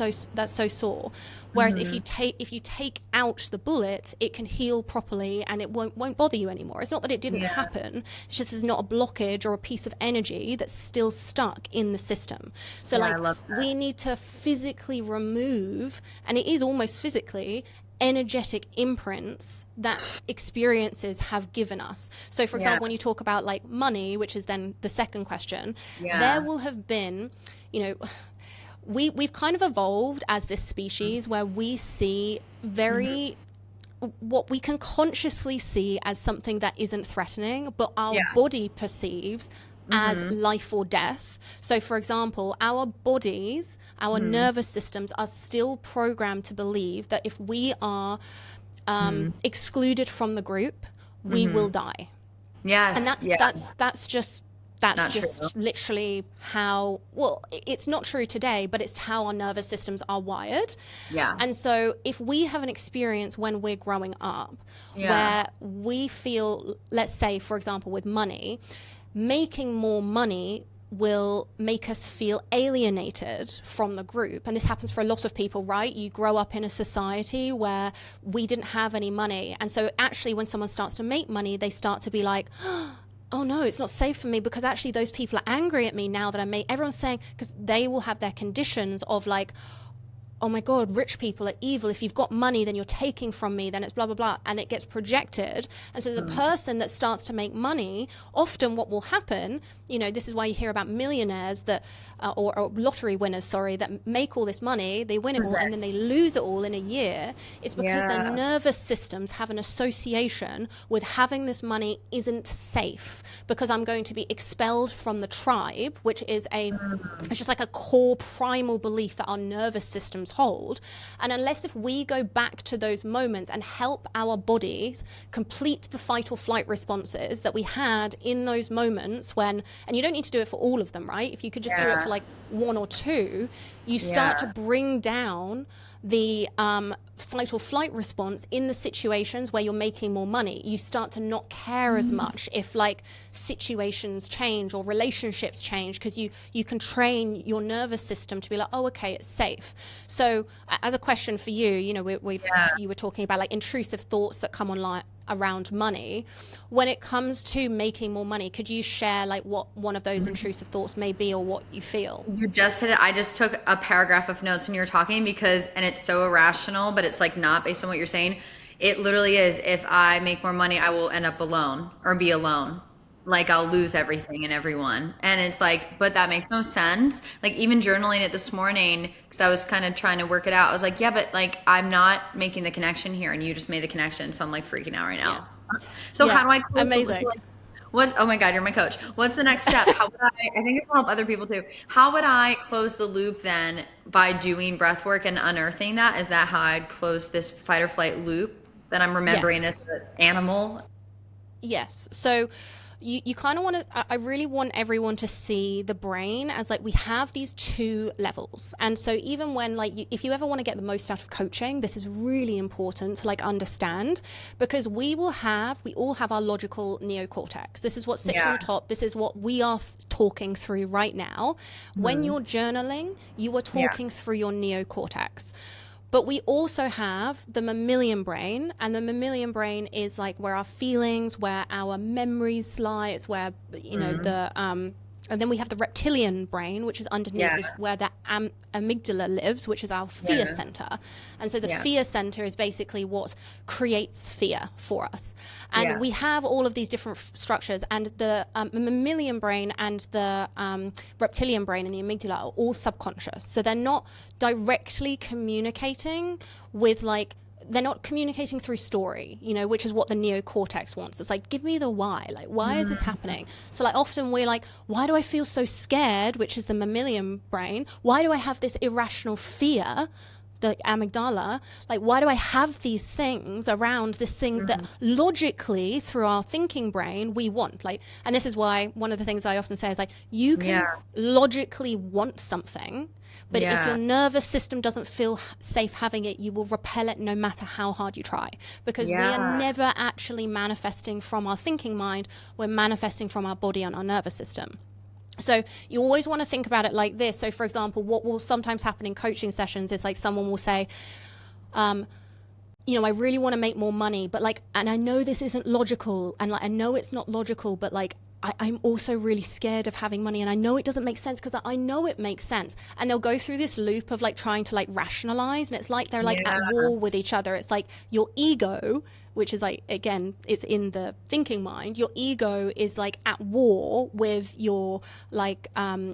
so sore. Whereas if you take out the bullet, it can heal properly and it won't bother you anymore. It's not that it didn't happen, it's just there's not a blockage or a piece of energy that's still stuck in the system. So like, we need to physically remove, and it is almost physically, energetic imprints that experiences have given us. So for example, when you talk about like money, which is then the second question, there will have been, you know, we've kind of evolved as this species where we see very what we can consciously see as something that isn't threatening, but our body perceives as life or death. So for example, our bodies, our nervous systems are still programmed to believe that if we are excluded from the group, we will die. And that's just literally how, well, it's not true today, but it's how our nervous systems are wired. And so if we have an experience when we're growing up where we feel, let's say for example with money, making more money will make us feel alienated from the group. And this happens for a lot of people, right? You grow up in a society where we didn't have any money. And so actually when someone starts to make money, they start to be like, oh no, it's not safe for me because actually those people are angry at me now that I make, everyone's saying, because they will have their conditions of like, oh my God, rich people are evil. If you've got money, then you're taking from me, then it's blah, blah, blah. And it gets projected. And so the person that starts to make money, often what will happen, you know, this is why you hear about millionaires that, or lottery winners, sorry, that make all this money, they win it all, and then they lose it all in a year. It's because their nervous systems have an association with having this money isn't safe because I'm going to be expelled from the tribe, which is it's just like a core primal belief that our nervous systems hold. And unless if we go back to those moments and help our bodies complete the fight or flight responses that we had in those moments when, and you don't need to do it for all of them, right? If you could just do it for like one or two, you start to bring down the fight or flight response in the situations where you're making more money. You start to not care as much if like situations change or relationships change, because you can train your nervous system to be like, oh, okay, it's safe. So as a question for you, you know, you were talking about like intrusive thoughts that come online around money. When it comes to making more money, could you share like what one of those intrusive thoughts may be or what you feel? You just hit it. I just took a paragraph of notes when you were talking and it's so irrational, but it's like not based on what you're saying. It literally is, if I make more money, I will end up alone or be alone. Like I'll lose everything and everyone. And it's like, but that makes no sense. Like even journaling it this morning, because I was kind of trying to work it out. I was like, yeah, but like I'm not making the connection here, and you just made the connection. So I'm like freaking out right now. So how do I close amazing. Oh my God, you're my coach. What's the next step? How would I think this will help other people too. How would I close the loop then by doing breath work and unearthing that? Is that how I'd close this fight or flight loop that I'm remembering as an animal? Yes. So you kind of want to, I really want everyone to see the brain as like, we have these two levels. And so even when like, if you ever want to get the most out of coaching, this is really important to like understand, because we all have our logical neocortex. This is what sits on the top. This is what we are talking through right now. When you're journaling, you are talking through your neocortex. But we also have the mammalian brain, and the mammalian brain is like where our feelings, where our memories lie. It's where, you know, and then we have the reptilian brain, which is underneath, is where the amygdala lives, which is our fear center. And so the fear center is basically what creates fear for us. And we have all of these different structures, and the mammalian brain and the reptilian brain and the amygdala are all subconscious. So they're not directly communicating with like, they're not communicating through story, you know, which is what the neocortex wants. It's like, give me the why. Like, why is this happening? So like often we're like, why do I feel so scared, which is the mammalian brain? Why do I have this irrational fear, the amygdala? Like, why do I have these things around this thing that logically through our thinking brain we want? Like, and this is why one of the things I often say is like, you can logically want something, but if your nervous system doesn't feel safe having it, you will repel it no matter how hard you try. Because we are never actually manifesting from our thinking mind. We're manifesting from our body and our nervous system. So you always want to think about it like this. So for example, what will sometimes happen in coaching sessions is like someone will say, you know, I really want to make more money, but like, and I know this isn't logical, and like, I know it's not logical, but like, I'm also really scared of having money, and I know it doesn't make sense because I know it makes sense. And they'll go through this loop of like trying to like rationalize, and it's like they're like at war with each other. It's like your ego, which is like, again, it's in the thinking mind. Your ego is like at war with your like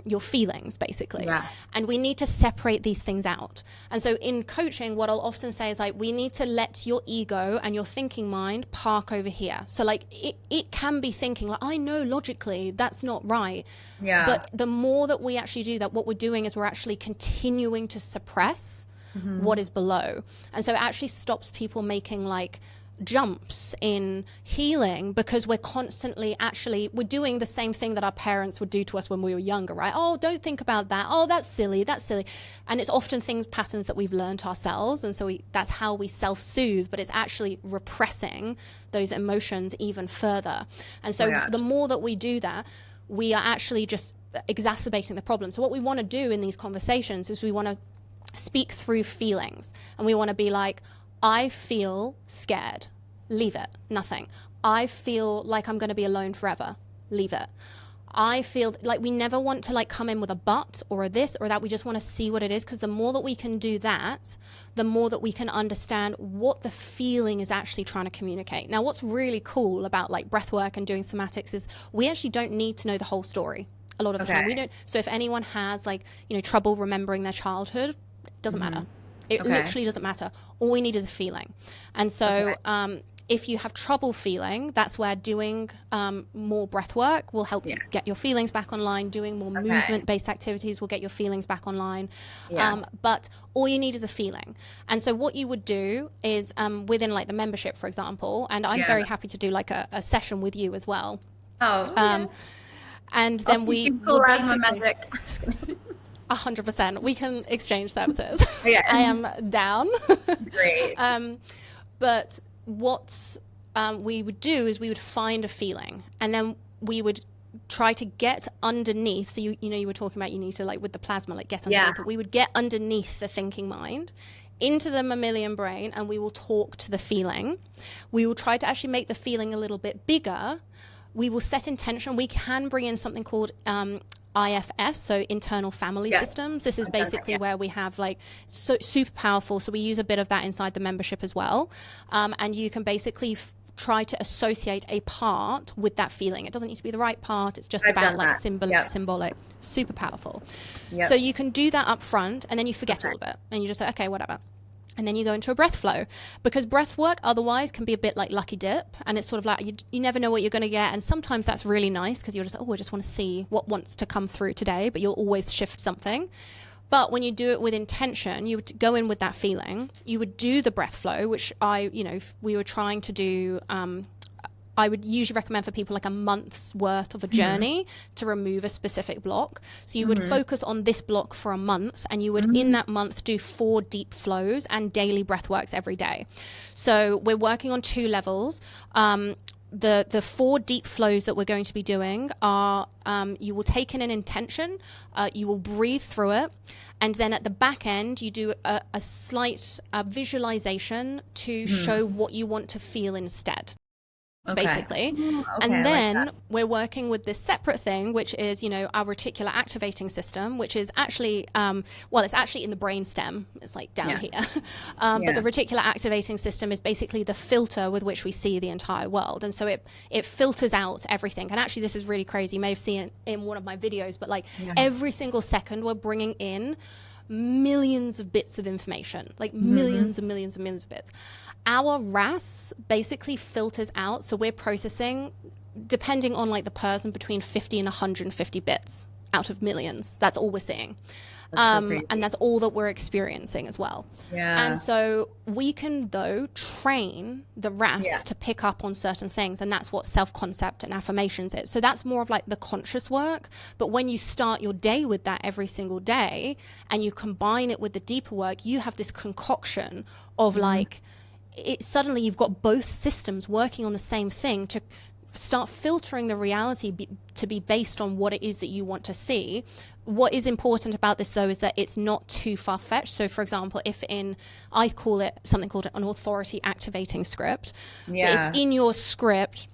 your feelings, basically. And we need to separate these things out. And so in coaching, what I'll often say is like, we need to let your ego and your thinking mind park over here. So like it can be thinking like, I know logically that's not right. But the more that we actually do that, what we're doing is we're actually continuing to suppress what is below. And so it actually stops people making like jumps in healing, because we're constantly we're doing the same thing that our parents would do to us when we were younger, right? Oh, don't think about that. Oh, that's silly. And it's often patterns that we've learned ourselves. And so that's how we self-soothe, but it's actually repressing those emotions even further. And so the more that we do that, we are actually just exacerbating the problem. So what we want to do in these conversations is we want to speak through feelings, and we want to be like, I feel scared. Leave it. Nothing. I feel like I'm going to be alone forever. Leave it. I feel like we never want to like come in with a but or a this or that. We just want to see what it is, because the more that we can do that, the more that we can understand what the feeling is actually trying to communicate. Now, what's really cool about like breath work and doing somatics is we actually don't need to know the whole story a lot of the time. We don't. So if anyone has like, you know, trouble remembering their childhood, it doesn't matter. It literally doesn't matter. All we need is a feeling. And so if you have trouble feeling, that's where doing more breath work will help you get your feelings back online. Doing more movement-based activities will get your feelings back online. But all you need is a feeling. And so what you would do is within like the membership, for example, and I'm very happy to do like a session with you as well. And then we will basically... 100%. We can exchange services. I am down. Great. But what we would do is we would find a feeling, and then we would try to get underneath. So you know, you were talking about you need to like with the plasma, like get underneath it. We would get underneath the thinking mind into the mammalian brain, and we will talk to the feeling. We will try to actually make the feeling a little bit bigger. We will set intention. We can bring in something called IFS, so internal family systems. This is basically where we have like super powerful. So we use a bit of that inside the membership as well. And you can basically try to associate a part with that feeling. It doesn't need to be the right part. It's just about like symbolic, super powerful. So you can do that up front, and then you forget all of it, and you just say, okay, whatever. And then you go into a breath flow, because breath work otherwise can be a bit like lucky dip, and it's sort of like you never know what you're going to get. And sometimes that's really nice, because you're just, I just want to see what wants to come through today, but you'll always shift something. But when you do it with intention, you would go in with that feeling, you would do the breath flow, which we were trying to do. I would usually recommend for people like a month's worth of a journey to remove a specific block. So you would focus on this block for a month, and you would in that month do 4 deep flows and daily breath works every day. So we're working on 2 levels. The 4 deep flows that we're going to be doing are you will take in an intention, you will breathe through it, and then at the back end you do a slight visualization to show what you want to feel instead. Basically. And then we're working with this separate thing, which is, you know, our reticular activating system, which is actually, it's actually in the brain stem. It's like down here. But the reticular activating system is basically the filter with which we see the entire world. And so it filters out everything. And actually, this is really crazy. You may have seen it in one of my videos, but like every single second we're bringing in millions of bits of information, like millions and millions and millions of bits. Our RAS basically filters out, so we're processing, depending on like the person, between 50 and 150 bits out of millions. That's all we're seeing. And that's all that we're experiencing as well. And so we can, though, train the RAS to pick up on certain things, and that's what self-concept and affirmations is. So that's more of like the conscious work. But when you start your day with that every single day, and you combine it with the deeper work, you have this concoction of like, suddenly you've got both systems working on the same thing to start filtering the reality to be based on what it is that you want to see. What is important about this, though, is that it's not too far-fetched. So, for example, I call it something called an authority activating script. But if in your script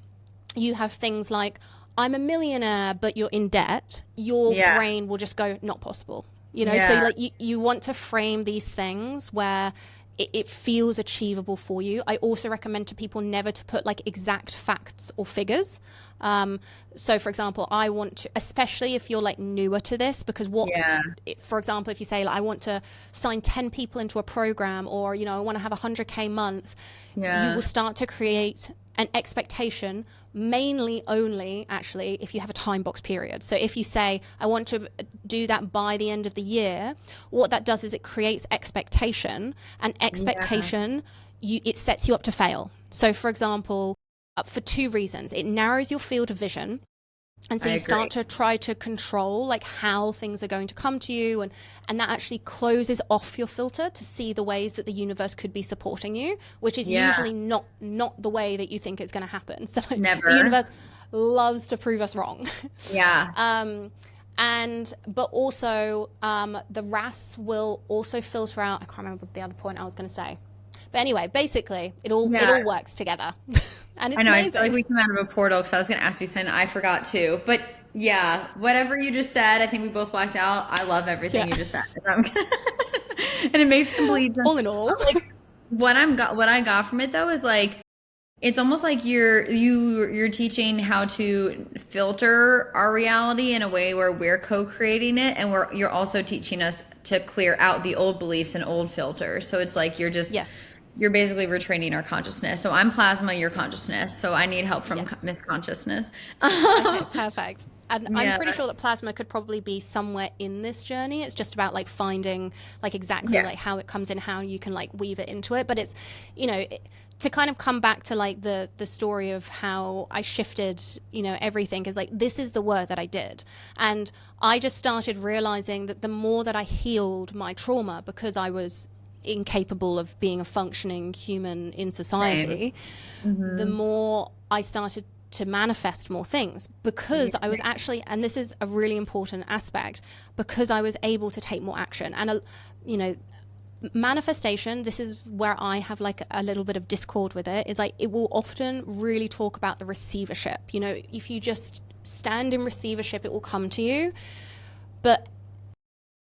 you have things like, I'm a millionaire, but you're in debt, your brain will just go, not possible. You know, so like you want to frame these things where it feels achievable for you. I also recommend to people never to put like exact facts or figures. So for example, I want to, especially if you're like newer to this, because for example, if you say like, I want to sign 10 people into a program, or, you know, I want to have 100K month, you will start to create an expectation, mainly only actually if you have a time box period. So if you say, I want to do that by the end of the year, what that does is it creates expectation, and expectation, it sets you up to fail. So for example, for 2 reasons, it narrows your field of vision. And so you start to try to control like how things are going to come to you, and that actually closes off your filter to see the ways that the universe could be supporting you, which is usually not the way that you think it's going to happen. So the universe loves to prove us wrong. But also the RAS will also filter out, I can't remember the other point I was going to say. But anyway, basically, it all works together. And it's I know, amazing. I just feel like we come out of a portal because I was going to ask you something. I forgot too. But yeah, whatever you just said, I think we both blacked out. I love everything you just said. And it makes complete sense. All in all. Like, what I got from it though is like, it's almost like you're teaching how to filter our reality in a way where we're co-creating it, and you're also teaching us to clear out the old beliefs and old filters. So it's like you're basically retraining our consciousness. So I'm plasma, you're consciousness. So I need help from Miss Consciousness. Okay, perfect. And I'm pretty sure that plasma could probably be somewhere in this journey. It's just about like finding like exactly like how it comes in, how you can like weave it into it. But it's, to kind of come back to like the story of how I shifted, everything is like, this is the work that I did. And I just started realizing that the more that I healed my trauma, because I was incapable of being a functioning human in society, the more I started to manifest more things, because I was actually, and this is a really important aspect, because I was able to take more action. And manifestation, this is where I have like a little bit of discord with it, is like it will often really talk about the receivership. If you just stand in receivership, it will come to you. But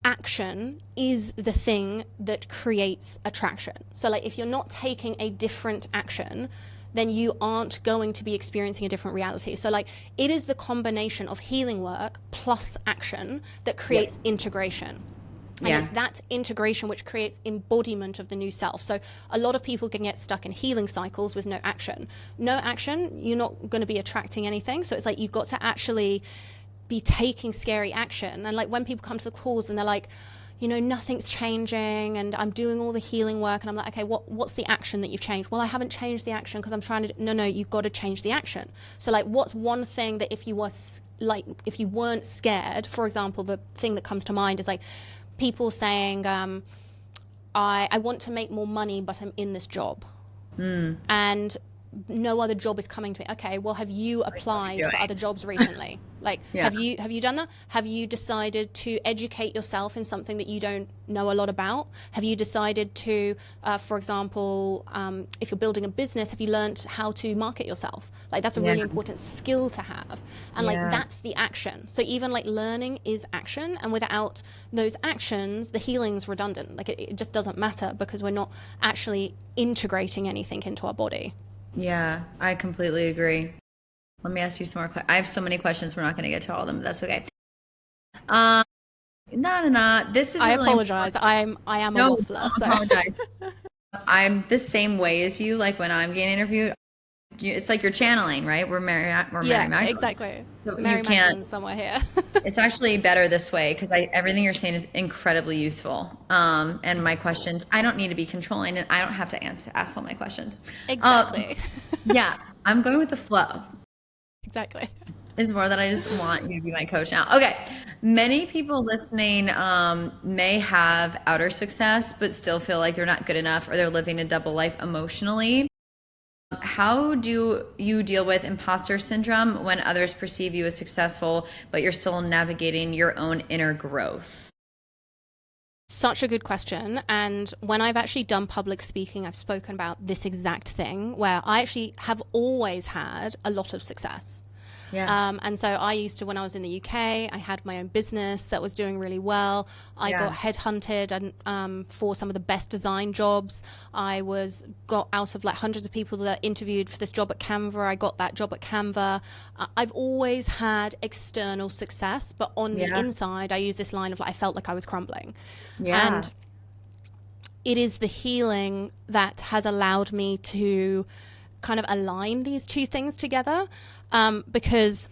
action is the thing that creates attraction. So like if you're not taking a different action, then you aren't going to be experiencing a different reality. So like it is the combination of healing work plus action that creates integration. And it's that integration which creates embodiment of the new self. So a lot of people can get stuck in healing cycles with no action. No action, you're not going to be attracting anything. So it's like you've got to actually be taking scary action. And like when people come to the calls and they're like, nothing's changing and I'm doing all the healing work, and I'm like, okay, what's the action that you've changed? Well, I haven't changed the action because I'm trying to no, you've got to change the action. So like what's one thing that if you weren't scared, for example, the thing that comes to mind is like people saying, I want to make more money, but I'm in this job. And no other job is coming to me. Okay, well, have you applied for other jobs recently? Like, have you done that? Have you decided to educate yourself in something that you don't know a lot about? Have you decided to, for example, if you're building a business, have you learned how to market yourself? Like, that's a really important skill to have. And like, that's the action. So even like learning is action. And without those actions, the healing's redundant. Like it just doesn't matter because we're not actually integrating anything into our body. Yeah, I completely agree. Let me ask you some more questions. I have so many questions. We're not going to get to all of them, but that's okay. This is. I apologize. I am a waffler. Don't apologize. I'm the same way as you. Like when I'm getting interviewed, it's like you're channeling, right? We're Mary Magdalene. Exactly. So Mary you can't. Magdalene's somewhere here. It's actually better this way because everything you're saying is incredibly useful. And my questions, I don't need to be controlling, and I don't have to ask all my questions. Exactly. Yeah, I'm going with the flow. Exactly. It's more that I just want you to be my coach now. Okay. Many people listening may have outer success, but still feel like they're not good enough or they're living a double life emotionally. How do you deal with imposter syndrome when others perceive you as successful, but you're still navigating your own inner growth? Such a good question. And when I've actually done public speaking, I've spoken about this exact thing where I actually have always had a lot of success. Yeah. And so I used to, when I was in the UK, I had my own business that was doing really well. I got headhunted and for some of the best design jobs. I got out of like hundreds of people that interviewed for this job at Canva. I got that job at Canva. I've always had external success, but on the inside, I use this line of like, I felt like I was crumbling. Yeah. And it is the healing that has allowed me to kind of align these two things together. Because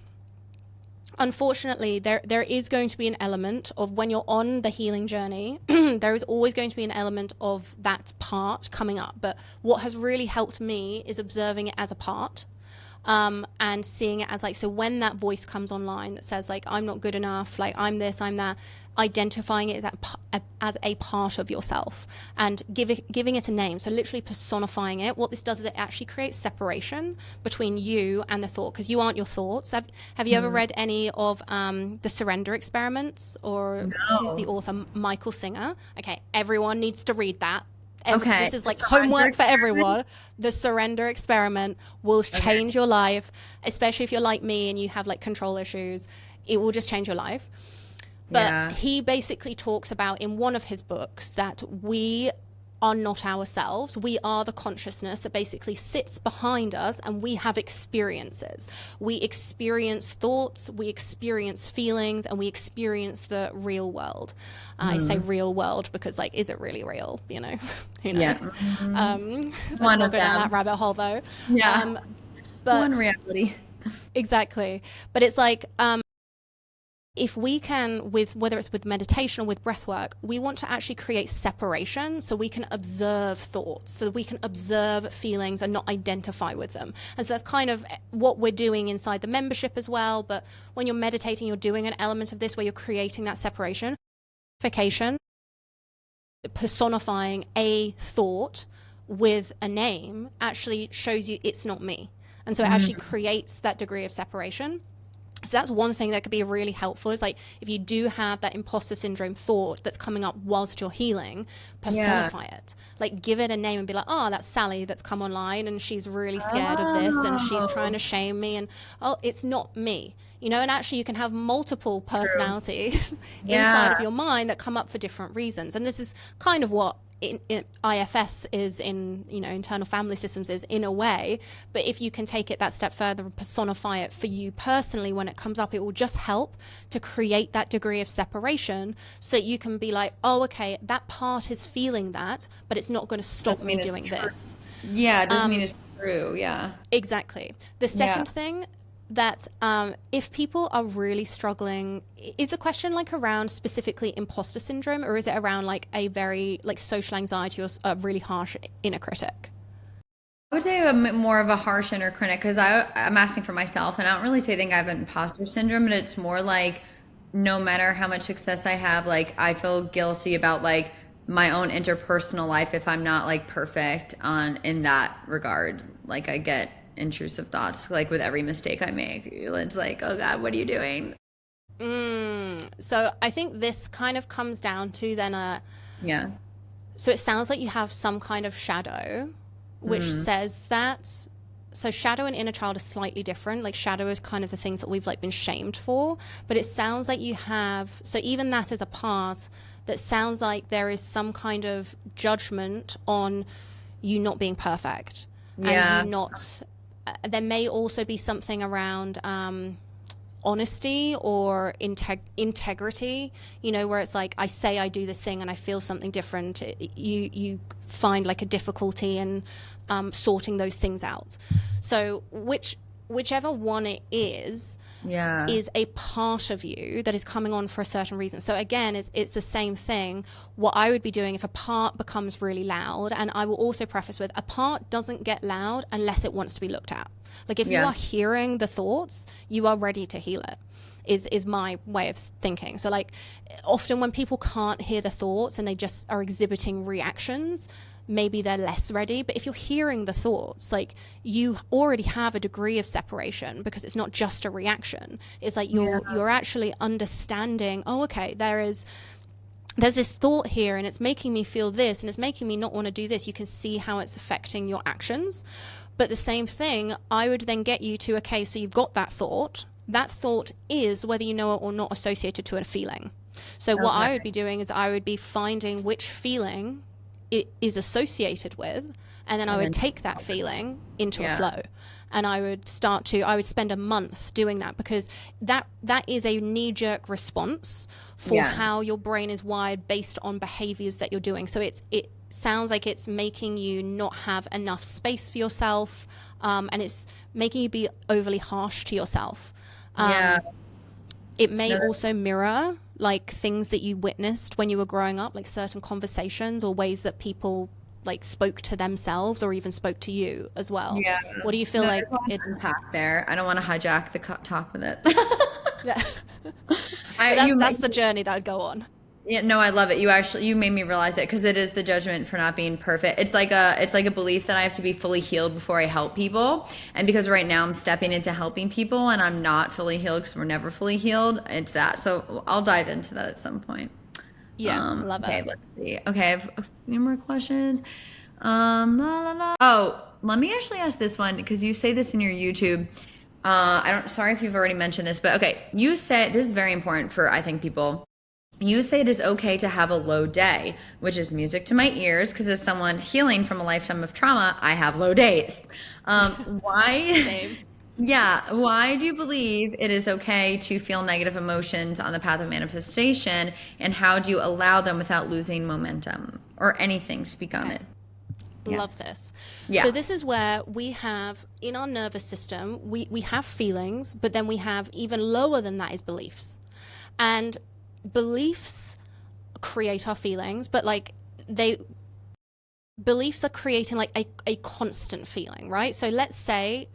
unfortunately there is going to be an element of when you're on the healing journey, there is always going to be an element of that part coming up. But what has really helped me is observing it as a part. and seeing it as like, so when that voice comes online that says like, I'm not good enough, like I'm this, I'm that, identifying it as a part of yourself and giving it a name. So literally personifying it. What this does is it actually creates separation between you and the thought, because you aren't your thoughts. Have you ever read any of the Surrender Experiments, or who's the author? Michael Singer. Okay, everyone needs to read that. Okay. This is like homework for everyone. The Surrender Experiment will change your life, especially if you're like me and you have like control issues. It will just change your life. But he basically talks about in one of his books that we are not ourselves. We are the consciousness that basically sits behind us, and we have experiences. We experience thoughts, we experience feelings, and we experience the real world. I say real world because, like, is it really real? You know, who knows? Yeah. Let's not go down that rabbit hole, though. Yeah. But one reality. Exactly. But it's like, if we can, with whether it's with meditation or with breath work, we want to actually create separation so we can observe thoughts, so we can observe feelings and not identify with them. And so that's kind of what we're doing inside the membership as well. But when you're meditating, you're doing an element of this where you're creating that separation. Personifying a thought with a name actually shows you it's not me. And so it actually creates that degree of separation. So that's one thing that could be really helpful, is like if you do have that imposter syndrome thought that's coming up whilst you're healing, personify it. Like give it a name and be like, oh, that's Sally that's come online and she's really scared of this and she's trying to shame me, and oh, it's not me. You know, and actually you can have multiple personalities inside of your mind that come up for different reasons. And this is kind of what IFS is in, you know, internal family systems is in a way. But if you can take it that step further and personify it for you personally when it comes up, it will just help to create that degree of separation so that you can be like, oh, okay, that part is feeling that, but it's not going to stop me doing this. Yeah, it doesn't mean it's true. Yeah, exactly. The second thing that if people are really struggling, is the question like around specifically imposter syndrome, or is it around like a very like social anxiety or a really harsh inner critic? I would say more of a harsh inner critic, because I'm asking for myself, and I don't really think I have an imposter syndrome, but it's more like no matter how much success I have, like I feel guilty about like my own interpersonal life if I'm not like perfect in that regard. Like I get intrusive thoughts like with every mistake I make. It's like, oh God, what are you doing? So I think this kind of comes down to then so it sounds like you have some kind of shadow which says that. So shadow and inner child are slightly different. Like shadow is kind of the things that we've like been shamed for, but it sounds like you have, so even that is a part that sounds like there is some kind of judgment on you not being perfect and you not. There may also be something around honesty or integrity, you know, where it's like I say I do this thing and I feel something different. You find like a difficulty in sorting those things out. So whichever one it is a part of you that is coming on for a certain reason. So again, it's the same thing. What I would be doing if a part becomes really loud, and I will also preface with, a part doesn't get loud unless it wants to be looked at. Like if you are hearing the thoughts, you are ready to heal it, is my way of thinking. So like often when people can't hear the thoughts and they just are exhibiting reactions, maybe they're less ready. But if you're hearing the thoughts, like you already have a degree of separation, because it's not just a reaction. It's like you're actually understanding, oh, okay, there's this thought here and it's making me feel this and it's making me not want to do this. You can see how it's affecting your actions. But the same thing, I would then get you to, okay, so you've got that thought. That thought is, whether you know it or not, associated to a feeling. So what I would be doing is I would be finding which feeling it is associated with, and then I would take that feeling into a flow, and I would spend a month doing that, because that is a knee-jerk response for how your brain is wired based on behaviors that you're doing. So it sounds like it's making you not have enough space for yourself, and it's making you be overly harsh to yourself. It may also mirror like things that you witnessed when you were growing up, like certain conversations or ways that people like spoke to themselves or even spoke to you as well? Yeah. What do you feel No, like there's a lot it? to unpack there. I don't want to hijack the talk with it. Yeah. I, But you, that's the journey that I'd go on. Yeah, no, I love it. You made me realize it because it is the judgment for not being perfect. It's like a belief that I have to be fully healed before I help people. And because right now I'm stepping into helping people and I'm not fully healed because we're never fully healed, it's that. So I'll dive into that at some point. Yeah, I love Okay, it. let's see. Okay, I have a few more questions. La, la, la. Oh, let me actually ask this one because you say this in your YouTube. I don't, sorry if you've already mentioned this, but okay, you say this is very important for, I think, people. You say it is okay to have a low day, which is music to my ears because as someone healing from a lifetime of trauma, I have low days. Why? Same. Yeah, why do you believe it is okay to feel negative emotions on the path of manifestation, and how do you allow them without losing momentum or anything? Speak on Okay. it. Yeah. Love this. Yeah. So this is where we have in our nervous system, we have feelings, but then we have even lower than that is beliefs. And beliefs create our feelings, but like beliefs are creating like a constant feeling, right? So let's say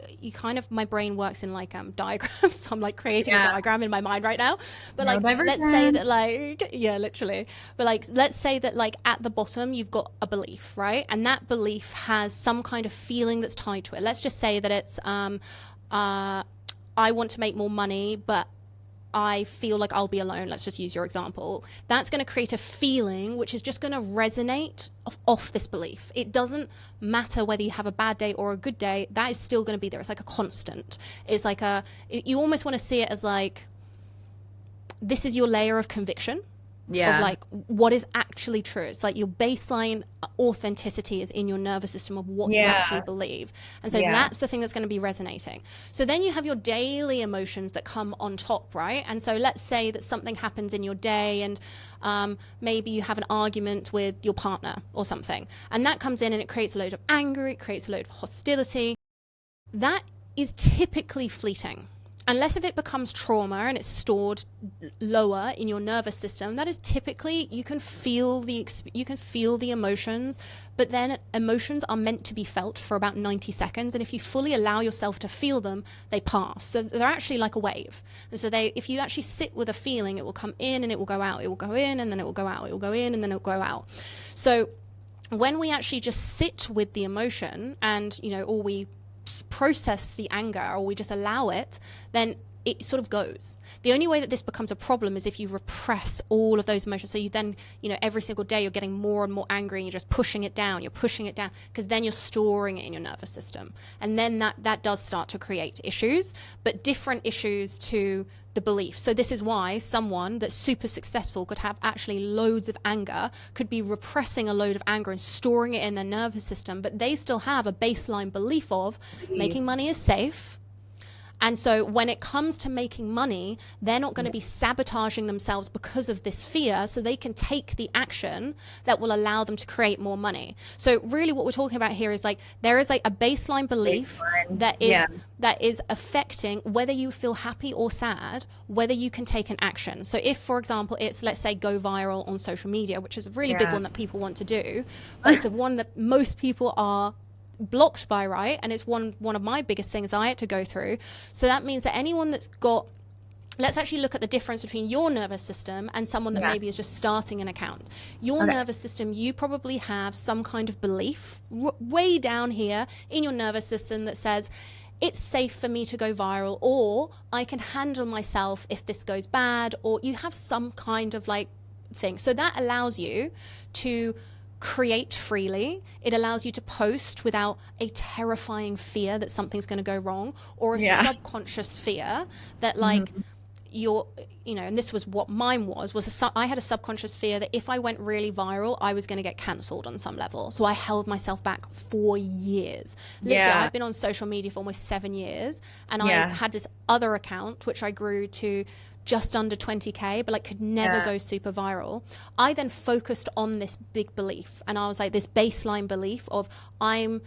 my brain works in like diagrams. So I'm like creating a diagram in my mind right now. But like let's say that like, yeah, literally. But like let's say that like at the bottom you've got a belief, right? And that belief has some kind of feeling that's tied to it. Let's just say that it's I want to make more money, but I feel like I'll be alone. Let's just use your example. That's going to create a feeling which is just going to resonate off this belief. It doesn't matter whether you have a bad day or a good day. That is still going to be there. It's like a constant. It's like you almost want to see it as like, this is your layer of conviction. Yeah. Of like what is actually true. It's like your baseline authenticity is in your nervous system of what you actually believe. And so that's the thing that's going to be resonating. So then you have your daily emotions that come on top, right? And so let's say that something happens in your day and maybe you have an argument with your partner or something. And that comes in and it creates a load of anger, it creates a load of hostility. That is typically fleeting. Unless if it becomes trauma and it's stored lower in your nervous system, that is typically, you can feel the emotions, but then emotions are meant to be felt for about 90 seconds. And if you fully allow yourself to feel them, they pass. So they're actually like a wave. And so if you actually sit with a feeling, it will come in and it will go out. It will go in and then it will go out. It will go in and then it will go out. So when we actually just sit with the emotion and, or we process the anger or we just allow it, then it sort of goes. The only way that this becomes a problem is if you repress all of those emotions. So you then, every single day you're getting more and more angry and you're just pushing it down, because then you're storing it in your nervous system. And then that does start to create issues, but different issues to the belief. So this is why someone that's super successful could have actually loads of anger, could be repressing a load of anger and storing it in their nervous system, but they still have a baseline belief of making money is safe. And so when it comes to making money, they're not going to be sabotaging themselves because of this fear, so they can take the action that will allow them to create more money. So really what we're talking about here is like, there is like a baseline belief that is affecting whether you feel happy or sad, whether you can take an action. So if, for example, it's, let's say, go viral on social media, which is a really big one that people want to do, but it's the one that most people are blocked by, right? And it's one of my biggest things that I had to go through. So that means that anyone that's got, let's actually look at the difference between your nervous system and someone that maybe is just starting an account. Your nervous system, you probably have some kind of belief way down here in your nervous system that says, it's safe for me to go viral, or I can handle myself if this goes bad, or you have some kind of like thing. So that allows you to create freely. It allows you to post without a terrifying fear that something's going to go wrong, or a subconscious fear that like you're, and this was what mine was I had a subconscious fear that if I went really viral, I was going to get cancelled on some level. So I held myself back for years. Literally, I've been on social media for almost 7 years, and I had this other account, which I grew to just under 20K, but like could never go super viral. I then focused on this big belief, and I was like, this baseline belief of I'm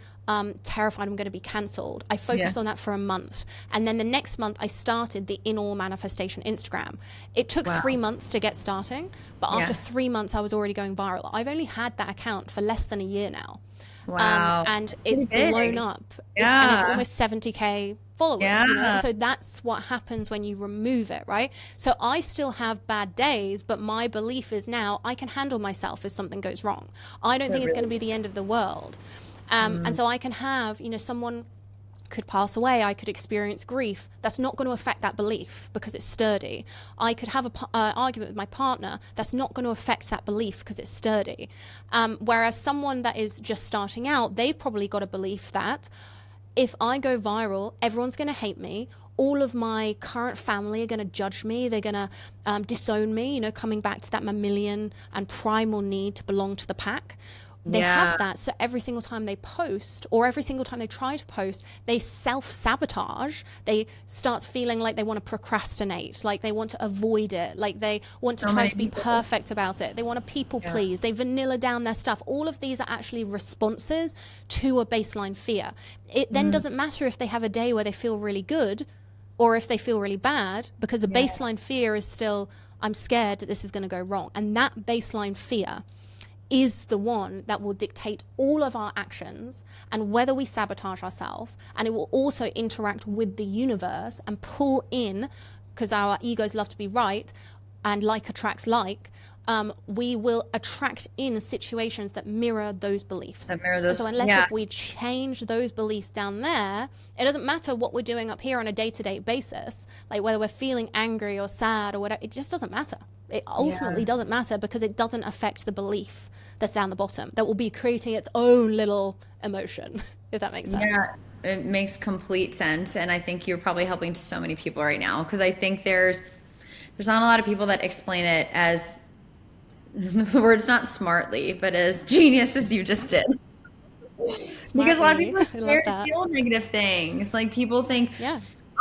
terrified I'm going to be cancelled. I focused on that for a month, and then the next month I started the INAWE manifestation Instagram. It took 3 months to get starting, but after 3 months I was already going viral. I've only had that account for less than a year now. Wow. And it's blown up. And it's almost 70K followers, you know? So that's what happens when you remove it, right? So I still have bad days, but my belief is now I can handle myself if something goes wrong. I don't think it's going to be the end of the world. And so I can have, you know, someone could pass away, I could experience grief. That's not going to affect that belief because it's sturdy. I could have an argument with my partner. That's not going to affect that belief because it's sturdy. Whereas someone that is just starting out, they've probably got a belief that if I go viral, everyone's going to hate me. All of my current family are going to judge me. They're going to disown me, you know, coming back to that mammalian and primal need to belong to the pack. They have that, so every single time they post, or every single time they try to post, they self-sabotage. They start feeling like they want to procrastinate, like they want to avoid it, like they want to try to be perfect about it. They want to people please. They vanilla down their stuff. All of these are actually responses to a baseline fear. It then doesn't matter if they have a day where they feel really good or if they feel really bad, because the baseline fear is still, I'm scared that this is going to go wrong. And that baseline fear is the one that will dictate all of our actions and whether we sabotage ourselves. And it will also interact with the universe and pull in, because our egos love to be right and like attracts like, we will attract in situations that mirror those beliefs. So unless if we change those beliefs down there, it doesn't matter what we're doing up here on a day-to-day basis, like whether we're feeling angry or sad or whatever, it just doesn't matter. It ultimately doesn't matter because it doesn't affect the belief that's down the bottom that will be creating its own little emotion, if that makes sense. Yeah, it makes complete sense. And I think you're probably helping so many people right now, because I think there's not a lot of people that explain it as, the word's not smartly, but as genius as you just did. Because a lot of people are scared to feel negative things. Like people think,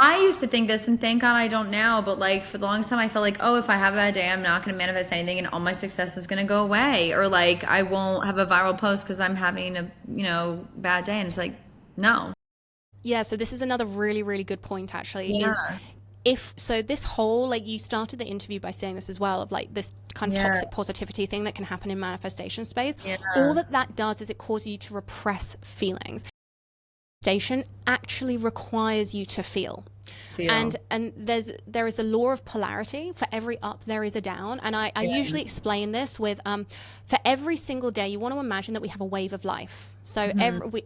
I used to think this, and thank God I don't now, but like for the longest time I felt like, oh, if I have a bad day, I'm not going to manifest anything and all my success is going to go away. Or like I won't have a viral post because I'm having a, you know, bad day. And it's like, no. Yeah, so this is another really, really good point actually. So this whole, like you started the interview by saying this as well, of like this kind of toxic positivity thing that can happen in manifestation space. All that does is it causes you to repress feelings. Manifestation actually requires you to feel. And there is the law of polarity. For every up there is a down, and I usually explain this with for every single day you want to imagine that we have a wave of life. So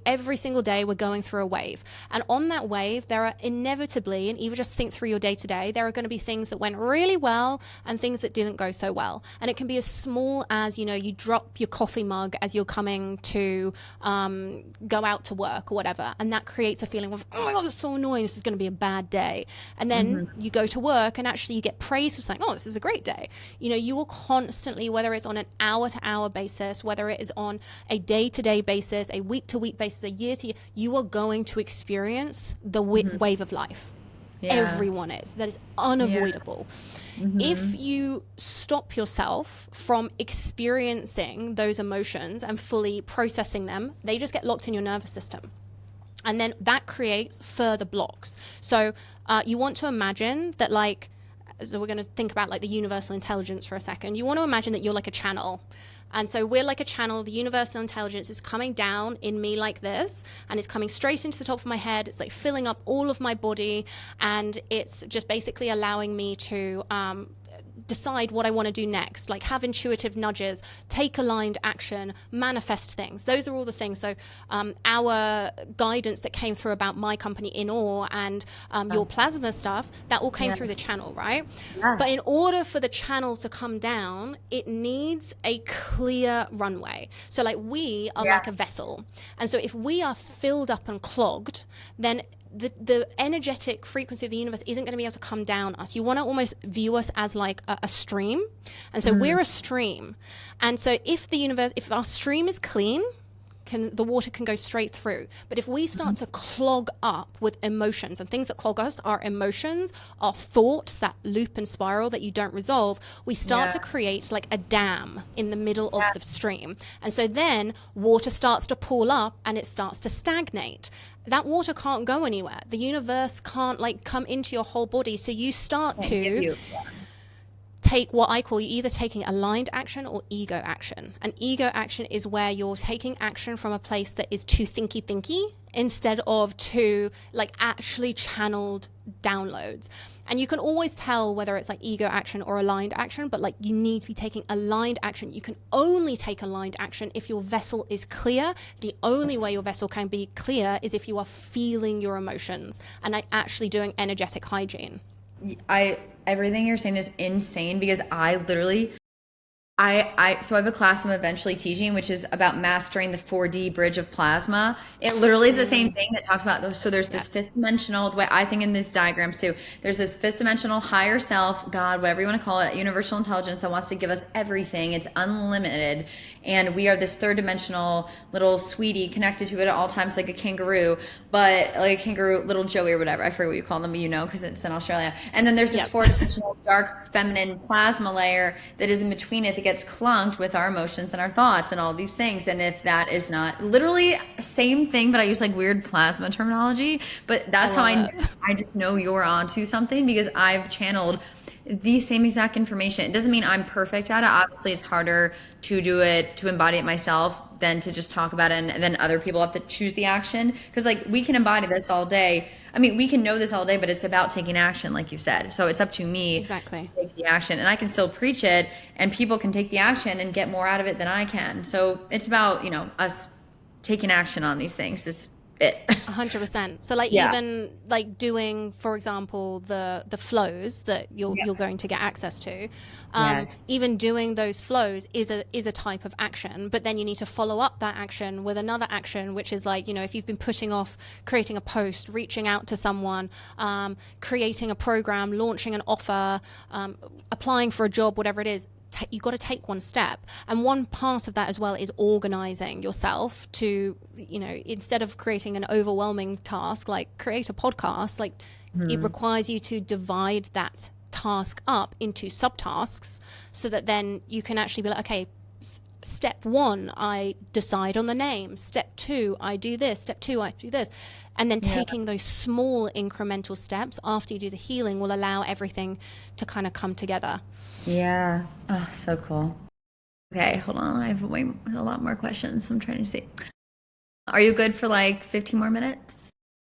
every single day we're going through a wave, and on that wave there are inevitably, and even just think through your day to day, there are going to be things that went really well and things that didn't go so well. And it can be as small as, you know, you drop your coffee mug as you're coming to go out to work or whatever, and that creates a feeling of, oh my god, this is so annoying, this is going to be a bad day. And then you go to work and actually you get praise for saying, oh, this is a great day. You know, you will constantly, whether it's on an hour to hour basis, whether it is on a day to day basis, a week to week basis, a year to year, you are going to experience the wave of life. Everyone is. That is unavoidable. If you stop yourself from experiencing those emotions and fully processing them, they just get locked in your nervous system. And then that creates further blocks. So you want to imagine that, like, so we're going to think about like the universal intelligence for a second. You want to imagine that you're like a channel. And so we're like a channel. The universal intelligence is coming down in me like this, and it's coming straight into the top of my head. It's like filling up all of my body, and it's just basically allowing me to decide what I want to do next, like have intuitive nudges, take aligned action, manifest things. Those are all the things. So our guidance that came through about my company INAWE and your plasma stuff, that all came through the channel, right? But in order for the channel to come down, it needs a clear runway. So like we are like a vessel. And so if we are filled up and clogged, then the energetic frequency of the universe isn't going to be able to come down us. You want to almost view us as like a stream. And so we're a stream. And so if our stream is clean, the water can go straight through. But if we start to clog up with emotions, and things that clog us are emotions, are thoughts that loop and spiral that you don't resolve, we start to create like a dam in the middle of the stream. And so then water starts to pool up and it starts to stagnate. That water can't go anywhere. The universe can't like come into your whole body. So you start to take what I call, you either taking aligned action or ego action. And ego action is where you're taking action from a place that is too thinky instead of to like actually channeled downloads. And you can always tell whether it's like ego action or aligned action, but like you need to be taking aligned action. You can only take aligned action if your vessel is clear. The only way your vessel can be clear is if you are feeling your emotions and like actually doing energetic hygiene. Everything you're saying is insane, because I literally, so I have a class I'm eventually teaching, which is about mastering the 4D bridge of plasma. It literally is the same thing that talks about, so there's this fifth dimensional, the way I think in these diagrams too, there's this fifth dimensional higher self, God, whatever you want to call it, universal intelligence that wants to give us everything. It's unlimited. And we are this third dimensional little sweetie connected to it at all times, like a kangaroo, but like a kangaroo, little Joey or whatever. I forget what you call them, because it's in Australia. And then there's this fourth dimensional dark feminine plasma layer that is in between it, that gets clunked with our emotions and our thoughts and all these things. And if that is not literally same thing, but I use like weird plasma terminology, but that's how I just know you're onto something, because I've channeled the same exact information. It doesn't mean I'm perfect at it. Obviously it's harder to do it, to embody it myself, than to just talk about it, and then other people have to choose the action. Because like we can embody this all day. I mean, we can know this all day, but it's about taking action, like you said. So it's up to me to take the action, and I can still preach it, and people can take the action and get more out of it than I can. So it's about, us taking action on these things. It's it. 100%. So like even like doing, for example, the flows that you're going to get access to, even doing those flows is a type of action, but then you need to follow up that action with another action, which is like, if you've been putting off creating a post, reaching out to someone, creating a program, launching an offer, applying for a job, whatever it is, you've got to take one step. And one part of that as well is organizing yourself to, instead of creating an overwhelming task, like create a podcast, like it requires you to divide that task up into subtasks, so that then you can actually be like, okay, step 1, I decide on the name. Step 2, I do this. Step 2, I do this. And then taking those small incremental steps after you do the healing will allow everything to kind of come together. Yeah. Oh, so cool. Okay, hold on. I have a lot more questions. I'm trying to see. Are you good for like 15 more minutes?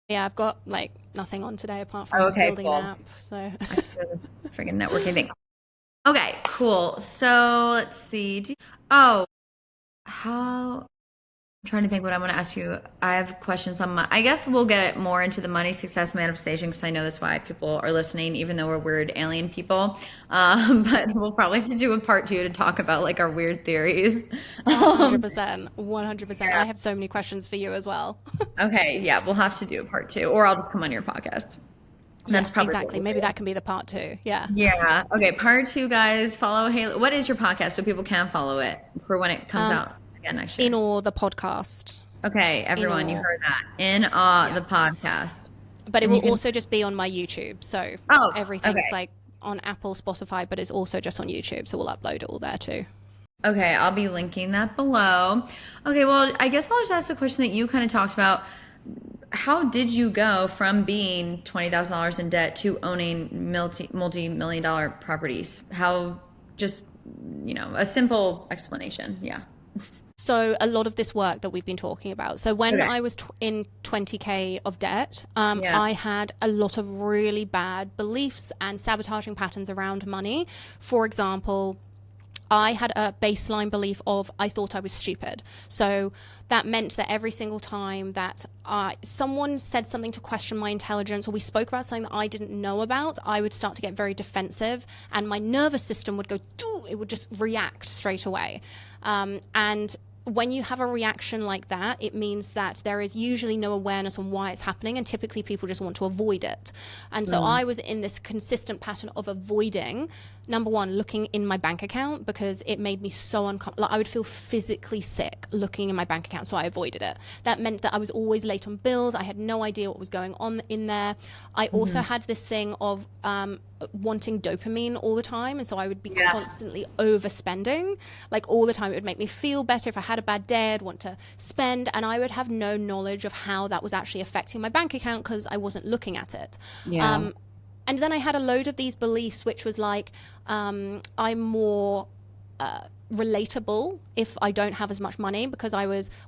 Yeah, I've got like nothing on today apart from building an app. So this freaking networking thing. Okay, cool. So let's see. I'm trying to think what I want to ask you. I have questions on I guess we'll get more into the money success manifestation, because I know that's why people are listening, even though we're weird alien people. But we'll probably have to do a part 2 to talk about like our weird theories. 100%. I have so many questions for you as well. Okay, yeah, we'll have to do a part 2, or I'll just come on your podcast. That's probably exactly. Maybe that can be the part 2. Yeah. Yeah. Okay. Part 2, guys. Follow Hayley. What is your podcast so people can follow it for when it comes out again next year? INAWE, the podcast. Okay, everyone, you heard that. INAWE, the podcast. But it will also just be on my YouTube. So everything's like on Apple, Spotify, but it's also just on YouTube. So we'll upload it all there too. Okay, I'll be linking that below. Okay, well, I guess I'll just ask a question that you kind of talked about. How did you go from being $20,000 in debt to owning multi-million-dollar properties? How, just, a simple explanation. Yeah. So a lot of this work that we've been talking about. So when I was in 20K of debt, I had a lot of really bad beliefs and sabotaging patterns around money. For example, I had a baseline belief of I thought I was stupid. So that meant that every single time that someone said something to question my intelligence, or we spoke about something that I didn't know about, I would start to get very defensive, and my nervous system would go, it would just react straight away. And when you have a reaction like that, it means that there is usually no awareness on why it's happening, and typically people just want to avoid it. And so I was in this consistent pattern of avoiding, number one, looking in my bank account, because it made me so uncomfortable. Like, I would feel physically sick looking in my bank account, so I avoided it. That meant that I was always late on bills. I had no idea what was going on in there. I also had this thing of wanting dopamine all the time, and so I would be constantly overspending, like all the time. It would make me feel better. If I had a bad day, I'd want to spend, and I would have no knowledge of how that was actually affecting my bank account because I wasn't looking at it. And then I had a load of these beliefs, which was like, I'm more relatable if I don't have as much money, because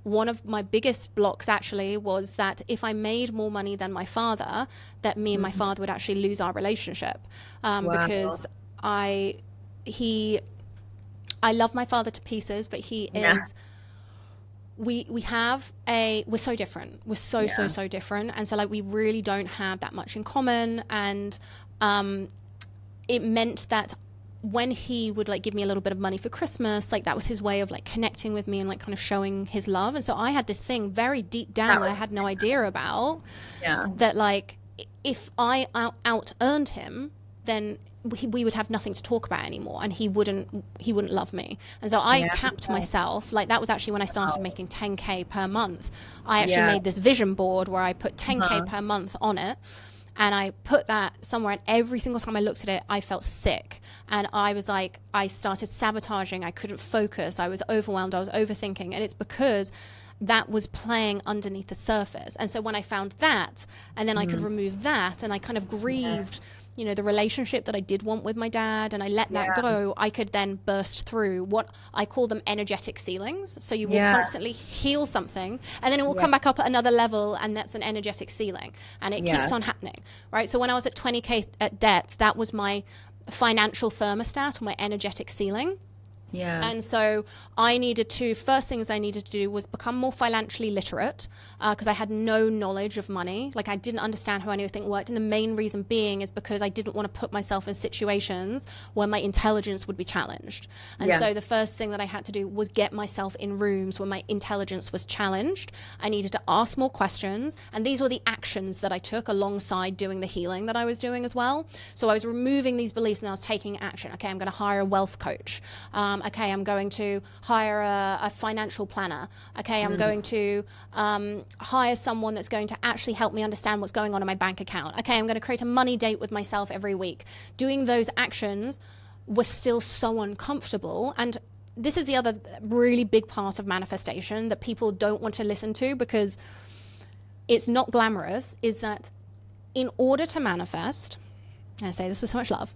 one of my biggest blocks actually was that if I made more money than my father, that me and my father would actually lose our relationship. Because I love my father to pieces, but he is, we're so different. We're so different. And so like, we really don't have that much in common. And it meant that when he would like give me a little bit of money for Christmas, like that was his way of like connecting with me and like kind of showing his love. And so I had this thing very deep down that I had no idea about, that like, if I out earned him, then we would have nothing to talk about anymore, and he wouldn't love me. And so I capped myself. Like, that was actually when I started making 10K per month. I actually made this vision board where I put 10K per month on it, and I put that somewhere, and every single time I looked at it, I felt sick. And I was like, I started sabotaging. I couldn't focus. I was overwhelmed. I was overthinking. And it's because that was playing underneath the surface. And so when I found that, and then I could remove that, and I kind of grieved, you know, the relationship that I did want with my dad, and I let that go, I could then burst through what I call them energetic ceilings. So you will constantly heal something, and then it will come back up at another level, and that's an energetic ceiling, and it keeps on happening, right? So when I was at 20K at debt, that was my financial thermostat, or my energetic ceiling. And so first things I needed to do was become more financially literate, because I had no knowledge of money. Like, I didn't understand how anything worked. And the main reason being is because I didn't want to put myself in situations where my intelligence would be challenged. And so the first thing that I had to do was get myself in rooms where my intelligence was challenged. I needed to ask more questions. And these were the actions that I took alongside doing the healing that I was doing as well. So I was removing these beliefs, and I was taking action. Okay, I'm going to hire a wealth coach. Okay, I'm going to hire a financial planner. Okay, I'm going to hire someone that's going to actually help me understand what's going on in my bank account. Okay, I'm going to create a money date with myself every week. Doing those actions was still so uncomfortable. And this is the other really big part of manifestation that people don't want to listen to, because it's not glamorous, is that in order to manifest, and I say this with so much love,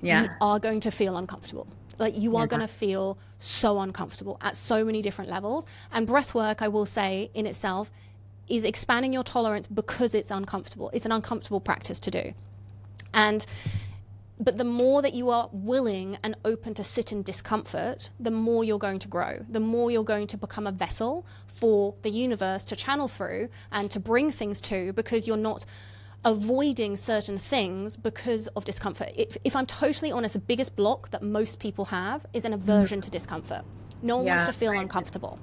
you are going to feel uncomfortable. Like, you are going to feel so uncomfortable at so many different levels. And breath work, I will say, in itself, is expanding your tolerance because it's uncomfortable. It's an uncomfortable practice to do. But the more that you are willing and open to sit in discomfort, the more you're going to grow, the more you're going to become a vessel for the universe to channel through and to bring things to, because you're not avoiding certain things because of discomfort. If I'm totally honest, the biggest block that most people have is an aversion to discomfort. No one wants to feel uncomfortable.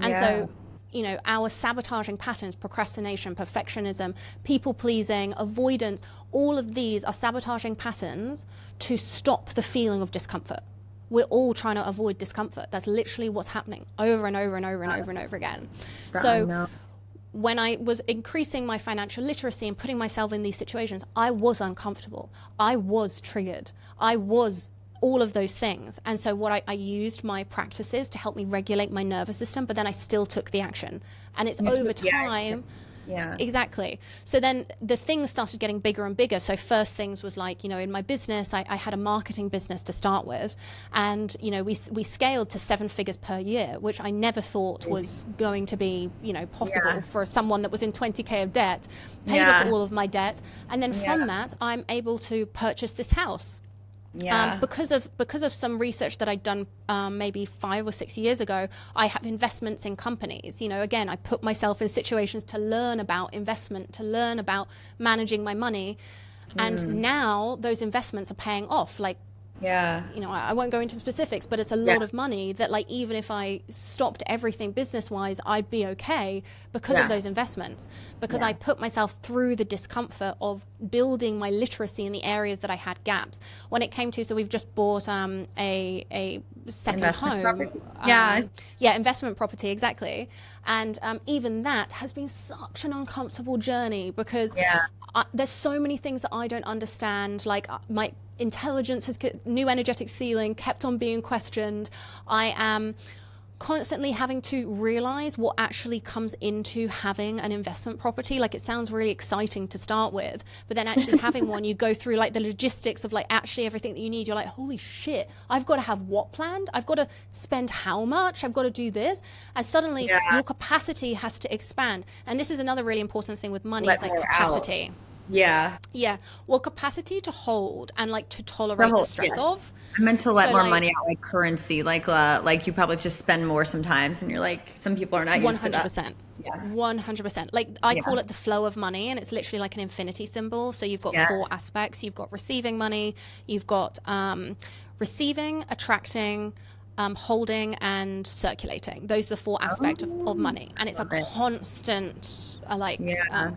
And so, you know, our sabotaging patterns, procrastination, perfectionism, people pleasing, avoidance, all of these are sabotaging patterns to stop the feeling of discomfort. We're all trying to avoid discomfort. That's literally what's happening over and over and over and over and over again. So when I was increasing my financial literacy and putting myself in these situations, I was uncomfortable. I was triggered. I was all of those things. And so I used my practices to help me regulate my nervous system, but then I still took the action. And it's over time. Yeah. Exactly. So then the things started getting bigger and bigger. So first things was like, you know, in my business, I had a marketing business to start with. And, you know, we scaled to 7 figures per year, which I never thought was going to be, you know, possible for someone that was in 20K of debt, paid off all of my debt. And then from that, I'm able to purchase this house. Because of some research that I'd done maybe 5 or 6 years ago, I have investments in companies. You know, again, I put myself in situations to learn about investment, to learn about managing my money. And now those investments are paying off. Like, Yeah. you know, I won't go into specifics, but it's a lot of money that, like, even if I stopped everything business wise, I'd be okay because of those investments, because I put myself through the discomfort of building my literacy in the areas that I had gaps. When it came to, so we've just bought a second Investment home. property. Yeah. Yeah, investment property, exactly. And even that has been such an uncomfortable journey because there's so many things that I don't understand. Like my intelligence has new energetic ceiling kept on being questioned. I am constantly having to realize what actually comes into having an investment property. Like, it sounds really exciting to start with, but then actually having one, you go through like the logistics of like actually everything that you need. You're like, holy shit, I've got to have what planned? I've got to spend how much? I've got to do this. And suddenly your capacity has to expand. And this is another really important thing with money, is like capacity. Out. Yeah. Yeah. Well, capacity to hold and like to tolerate the stress of. I meant to let more money out, like currency, like you probably have to spend more sometimes, and you're like, some people are not used to that. 100%. Yeah. 100%. Like I call it the flow of money, and it's literally like an infinity symbol. So you've got 4 aspects. You've got receiving money. You've got receiving, attracting, holding, and circulating. Those are the 4 aspects of money, and it's a constant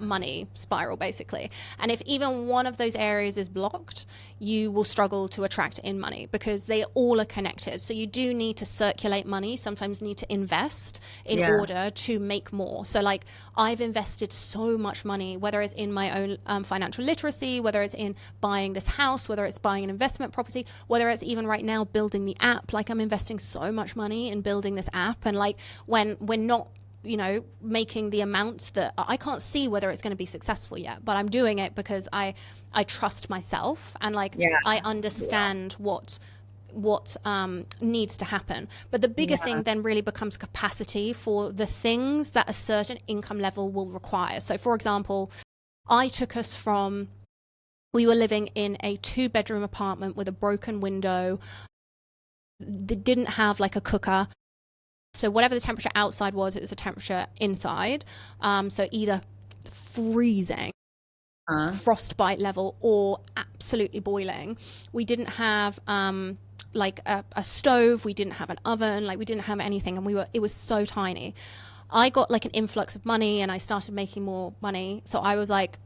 money spiral, basically. And if even one of those areas is blocked, you will struggle to attract in money, because they all are connected. So you do need to circulate money, sometimes need to invest in order to make more. So like, I've invested so much money, whether it's in my own financial literacy, whether it's in buying this house, whether it's buying an investment property, whether it's even right now building the app. Like, I'm investing so much money in building this app, and like, when we're not, you know, making the amounts that I can't see whether it's going to be successful yet, but I'm doing it because I trust myself, and like I understand what needs to happen. But the bigger thing then really becomes capacity for the things that a certain income level will require. So for example, I took us from, we were living in a 2-bedroom apartment with a broken window that didn't have like a cooker. So whatever the temperature outside was, it was the temperature inside. So either freezing, frostbite level, or absolutely boiling. We didn't have like a stove. We didn't have an oven. Like, we didn't have anything, and it was so tiny. I got like an influx of money, and I started making more money. So I was like,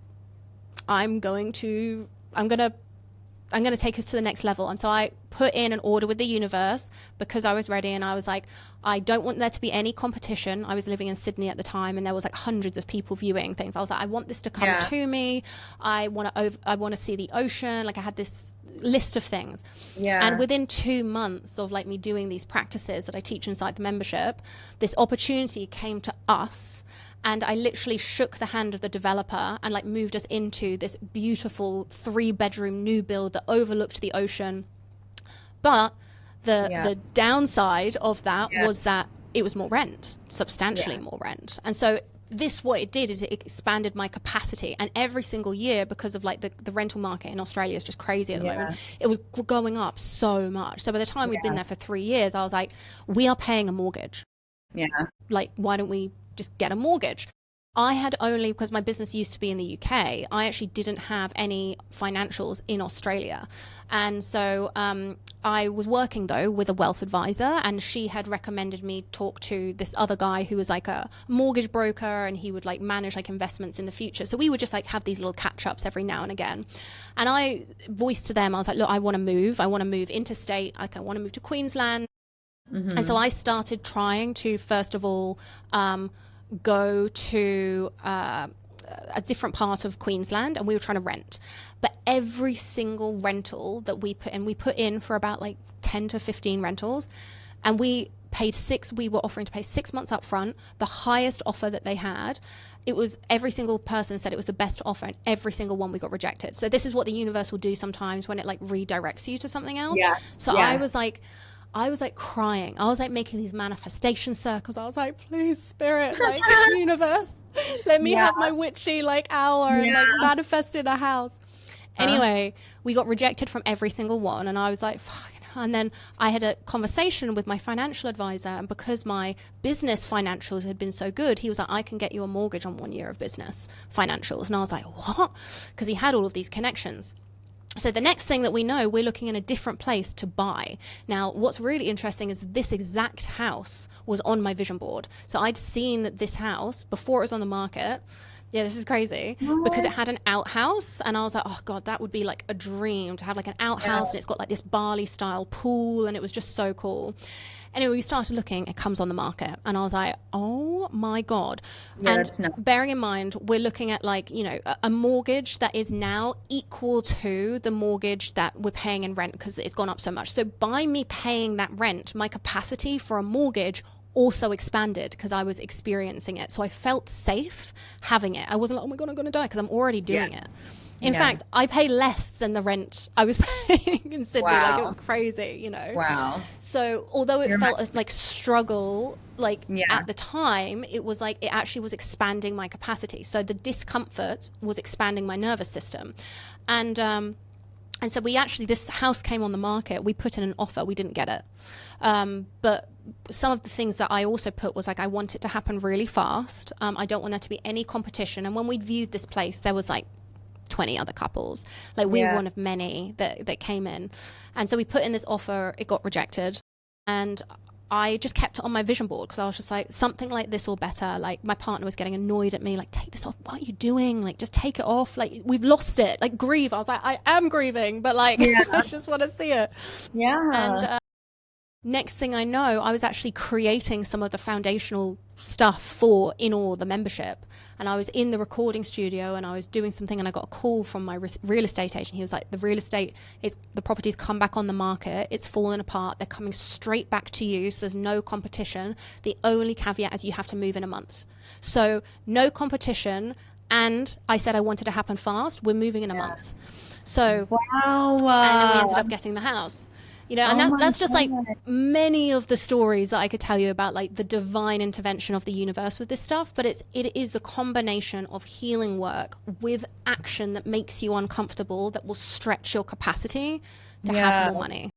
I'm going to take us to the next level. And so I put in an order with the universe because I was ready, and I was like, I don't want there to be any competition. I was living in Sydney at the time, and there was like hundreds of people viewing things. I was like, I want this to come to me. I want to see the ocean. Like, I had this list of things. And within 2 months of like me doing these practices that I teach inside the membership, this opportunity came to us. And I literally shook the hand of the developer and like moved us into this beautiful 3-bedroom new build that overlooked the ocean. But the downside of that was that it was more rent, substantially more rent. And so what it did is it expanded my capacity. And every single year, because of like the rental market in Australia is just crazy at the moment, it was going up so much. So by the time we'd been there for 3 years, I was like, we are paying a mortgage. Like, why don't we just get a mortgage? I had only, because my business used to be in the UK, I actually didn't have any financials in Australia. And so I was working though with a wealth advisor, and she had recommended me talk to this other guy who was like a mortgage broker, and he would like manage like investments in the future. So we would just like have these little catch ups every now and again. And I voiced to them, I was like, look, I want to move interstate. Like, I want to move to Queensland. And so I started trying to, first of all, go to a different part of Queensland, and we were trying to rent. But every single rental that we put in for about like 10 to 15 rentals, and we were offering to pay 6 months up front, the highest offer that they had. It was, every single person said it was the best offer, and every single one we got rejected. So this is what the universe will do sometimes when it like redirects you to something else. I was like crying. I was like making these manifestation circles. I was like, please, spirit, like universe, let me have my witchy like hour and like manifest in a house. Anyway, we got rejected from every single one, and I was like, fuck. And then I had a conversation with my financial advisor, and because my business financials had been so good, he was like, I can get you a mortgage on 1 year of business financials. And I was like, what? Because he had all of these connections. So the next thing that we know, we're looking in a different place to buy. Now, what's really interesting is this exact house was on my vision board. So I'd seen this house before it was on the market. Yeah, this is crazy because it had an outhouse, and I was like, oh God, that would be like a dream to have like an outhouse, and it's got like this Bali style pool, and it was just so cool. Anyway, we started looking, it comes on the market, and I was like, oh my God. Yeah, and bearing in mind, we're looking at like, you know, a mortgage that is now equal to the mortgage that we're paying in rent because it's gone up so much. So by me paying that rent, my capacity for a mortgage also expanded because I was experiencing it. So I felt safe having it. I wasn't like, oh my God, I'm going to die, because I'm already doing it. In fact, I pay less than the rent I was paying in Sydney. Like, it was crazy, you know? Wow. So although it felt as like struggle, like at the time, it was like, it actually was expanding my capacity. So the discomfort was expanding my nervous system. And so we actually, this house came on the market. We put in an offer. We didn't get it. But some of the things that I also put was like, I want it to happen really fast. I don't want there to be any competition. And when we viewed this place, there was like 20 other couples. Like, we were one of many that came in. And so we put in this offer. It got rejected. And I just kept it on my vision board because I was just like, something like this or better. Like, my partner was getting annoyed at me, like, take this off. What are you doing? Like, just take it off. Like, we've lost it. Like, grieve. I was like, I am grieving, but like, I just want to see it. Yeah. And next thing I know, I was actually creating some of the foundational stuff for INAWE, the membership. And I was in the recording studio and I was doing something, and I got a call from my real estate agent. He was like, the property's come back on the market. It's fallen apart. They're coming straight back to you. So there's no competition. The only caveat is you have to move in a month. So no competition. And I said I wanted to happen fast. We're moving in a month. So, wow. And then we ended up getting the house. You know, and that's just like many of the stories that I could tell you about, like the divine intervention of the universe with this stuff. But it is the combination of healing work with action that makes you uncomfortable, that will stretch your capacity to have more money.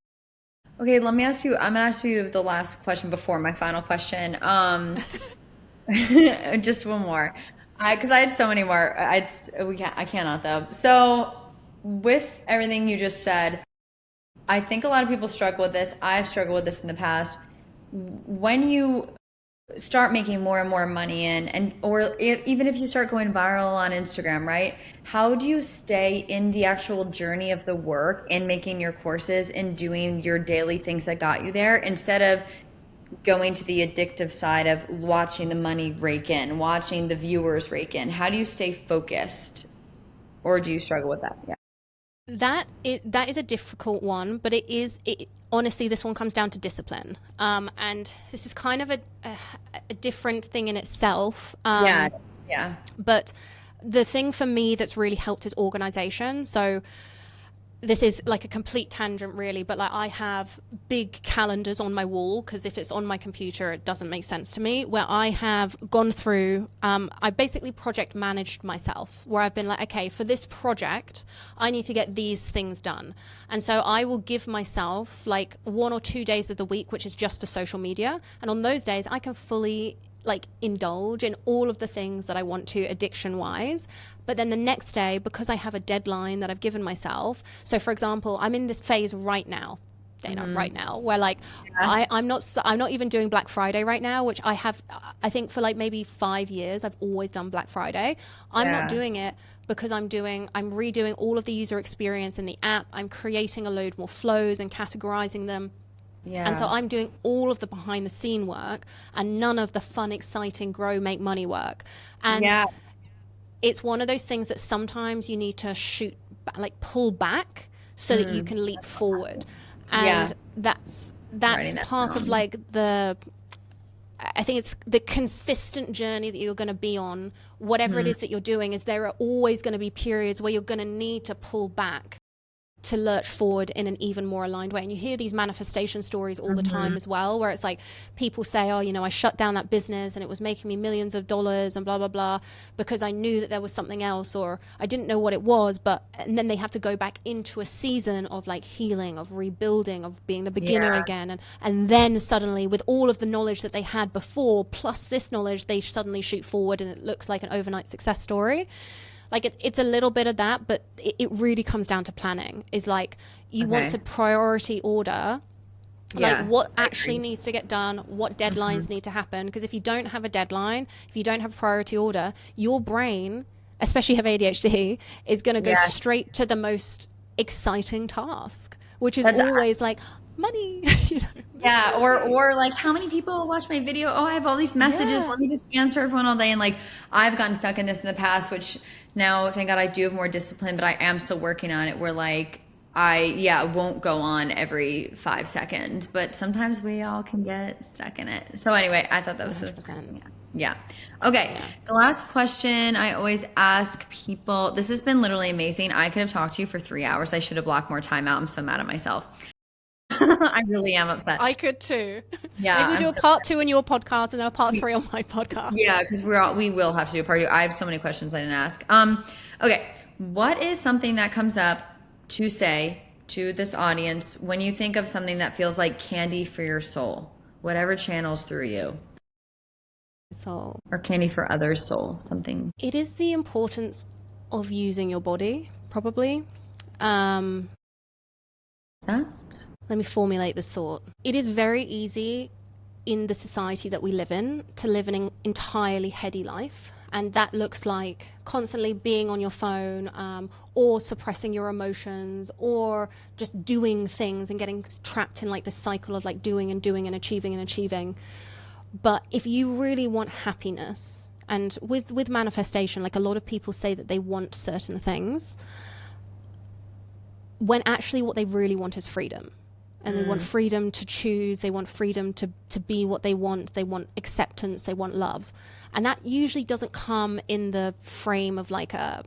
Okay, I'm going to ask you the last question before my final question. Just one more. Because I had so many more. I cannot though. So with everything you just said, I think a lot of people struggle with this. I've struggled with this in the past. When you start making more and more money even if you start going viral on Instagram, right? How do you stay in the actual journey of the work and making your courses and doing your daily things that got you there, instead of going to the addictive side of watching the money rake in, watching the viewers rake in? How do you stay focused? Or do you struggle with that? Yeah. That is a difficult one, but honestly, this one comes down to discipline. And this is kind of a different thing in itself. Yeah. But the thing for me that's really helped is organization. So this is like a complete tangent really, but like, I have big calendars on my wall, because if it's on my computer, it doesn't make sense to me, where I have gone through, I basically project managed myself, where I've been like, okay, for this project, I need to get these things done. And so I will give myself like 1 or 2 days of the week, which is just for social media. And on those days, I can fully like indulge in all of the things that I want to addiction wise. But then the next day, because I have a deadline that I've given myself. So for example, I'm in this phase right now, Dana, right now, where like, I'm not even doing Black Friday right now, which I think for like maybe 5 years, I've always done Black Friday. I'm not doing it because I'm redoing all of the user experience in the app. I'm creating a load more flows and categorizing them. Yeah. And so I'm doing all of the behind the scene work and none of the fun, exciting, grow, make money work. And it's one of those things that sometimes you need to pull back so that you can leap forward. And that's part of like I think it's the consistent journey that you're going to be on, whatever it is that you're doing, is there are always going to be periods where you're going to need to pull back to lurch forward in an even more aligned way. And you hear these manifestation stories all the time as well, where it's like people say, oh, you know, I shut down that business and it was making me millions of dollars and blah, blah, blah, because I knew that there was something else, or I didn't know what it was. And then they have to go back into a season of like healing, of rebuilding, of being the beginner again. And then suddenly, with all of the knowledge that they had before, plus this knowledge, they suddenly shoot forward and it looks like an overnight success story. Like it's a little bit of that, but it really comes down to planning. Is like you want to priority order like what actually needs to get done, what deadlines need to happen. Because if you don't have a deadline, if you don't have a priority order, your brain, especially if you have ADHD, is going to go straight to the most exciting task, which is always like money. You know? Yeah, or like, how many people watch my video? Oh, I have all these messages. Let me just answer everyone all day. And like, I've gotten stuck in this in the past, which now, thank God, I do have more discipline, but I am still working on it. Where like, I won't go on every 5 seconds, but sometimes we all can get stuck in it. So anyway, I thought that was 100%. Yeah. Okay. Yeah. The last question I always ask people, this has been literally amazing. I could have talked to you for 3 hours. I should have blocked more time out. I'm so mad at myself. I really am upset. I could too. Yeah. Maybe we'll do a part 2 in your podcast and then a part 3 on my podcast. Yeah, because we will have to do a part 2. I have so many questions I didn't ask. Okay. What is something that comes up to say to this audience when you think of something that feels like candy for your soul, whatever channels through you? Soul. Or candy for others' soul, something. It is the importance of using your body, probably. Let me formulate this thought. It is very easy in the society that we live in to live an entirely heady life. And that looks like constantly being on your phone, or suppressing your emotions, or just doing things and getting trapped in like this cycle of like doing and achieving. But if you really want happiness, and with manifestation, like a lot of people say that they want certain things, when actually what they really want is freedom. And they want freedom to choose, they want freedom to be what they want acceptance, they want love. And that usually doesn't come in the frame of like a,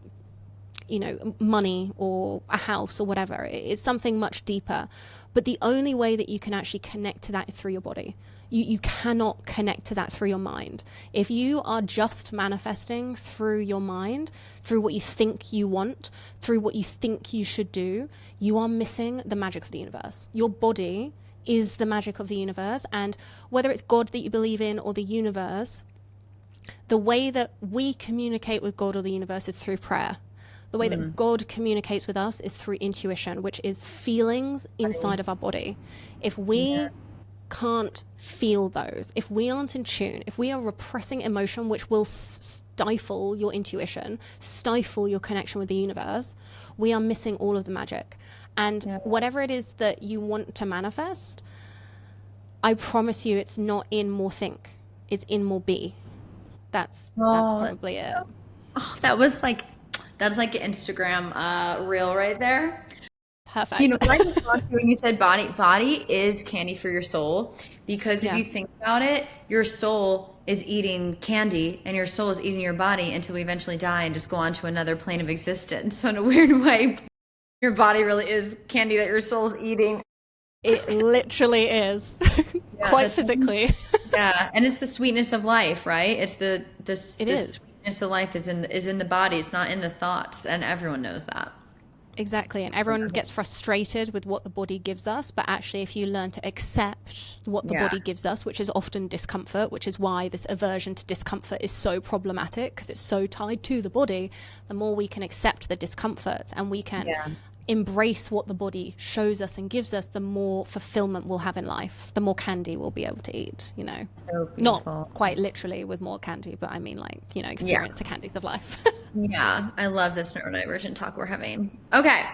you know, money or a house or whatever. It's something much deeper. But the only way that you can actually connect to that is through your body. You cannot connect to that through your mind. If you are just manifesting through your mind, through what you think you want, through what you think you should do, you are missing the magic of the universe. Your body is the magic of the universe. And whether it's God that you believe in or the universe, the way that we communicate with God or the universe is through prayer. The way that God communicates with us is through intuition, which is feelings inside of our body. If we can't feel those, if we aren't in tune, if we are repressing emotion, which will stifle your intuition, stifle your connection with the universe, we are missing all of the magic. And whatever it is that you want to manifest, I promise you it's not in more think, it's in more be. That's probably it. Oh, that's like an Instagram reel right there. Perfect. You know, what I just thought to when you said body is candy for your soul, because if you think about it, your soul is eating candy and your soul is eating your body until we eventually die and just go on to another plane of existence. So in a weird way, your body really is candy that your soul's eating. It literally is. Quite physically. Yeah, and it's the sweetness of life, right? It's the sweetness of life is in the body. It's not in the thoughts, and everyone knows that. Exactly, and everyone gets frustrated with what the body gives us, but actually if you learn to accept what the body gives us, which is often discomfort, which is why this aversion to discomfort is so problematic, because it's so tied to the body, the more we can accept the discomfort and we can embrace what the body shows us and gives us, the more fulfillment we'll have in life, the more candy we'll be able to eat, you know. So not quite literally with more candy, but I mean like, you know, experience the candies of life. Yeah, I love this neurodivergent talk we're having. Okay,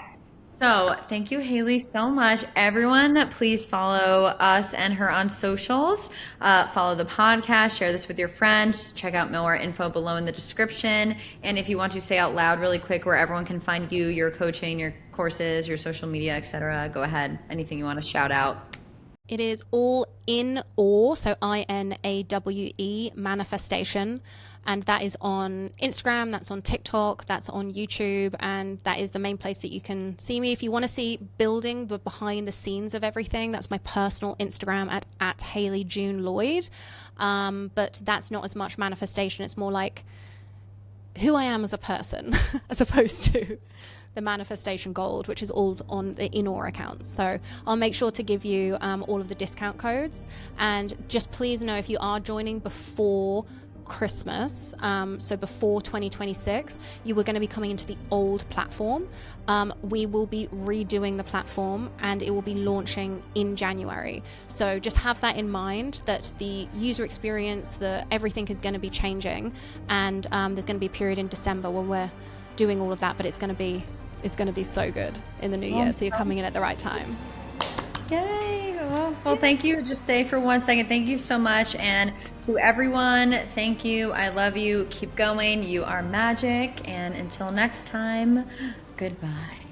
so thank you, Hayley, so much. Everyone, please follow us and her on socials. Follow the podcast, share this with your friends. Check out more info below in the description. And if you want to say out loud really quick where everyone can find you, your coaching, your courses, your social media, etc., go ahead. Anything you want to shout out. It is all INAWE, so INAWE manifestation. And that is on Instagram, that's on TikTok, that's on YouTube, and that is the main place that you can see me. If you want to see building the behind the scenes of everything, that's my personal Instagram at Hayley Lloyd. But that's not as much manifestation. It's more like who I am as a person, as opposed to the manifestation gold, which is all on the INAWE account. So I'll make sure to give you all of the discount codes. And just please know, if you are joining before Christmas, so before 2026, you were going to be coming into the old platform. We will be redoing the platform and it will be launching in January. So just have that in mind, that the user experience, everything is going to be changing, and there's going to be a period in December when we're doing all of that, but it's going to be so good in the new year. So you're coming in at the right time. Yay. Well, thank you. Just stay for 1 second. Thank you so much. And to everyone, thank you. I love you. Keep going. You are magic. And until next time, goodbye.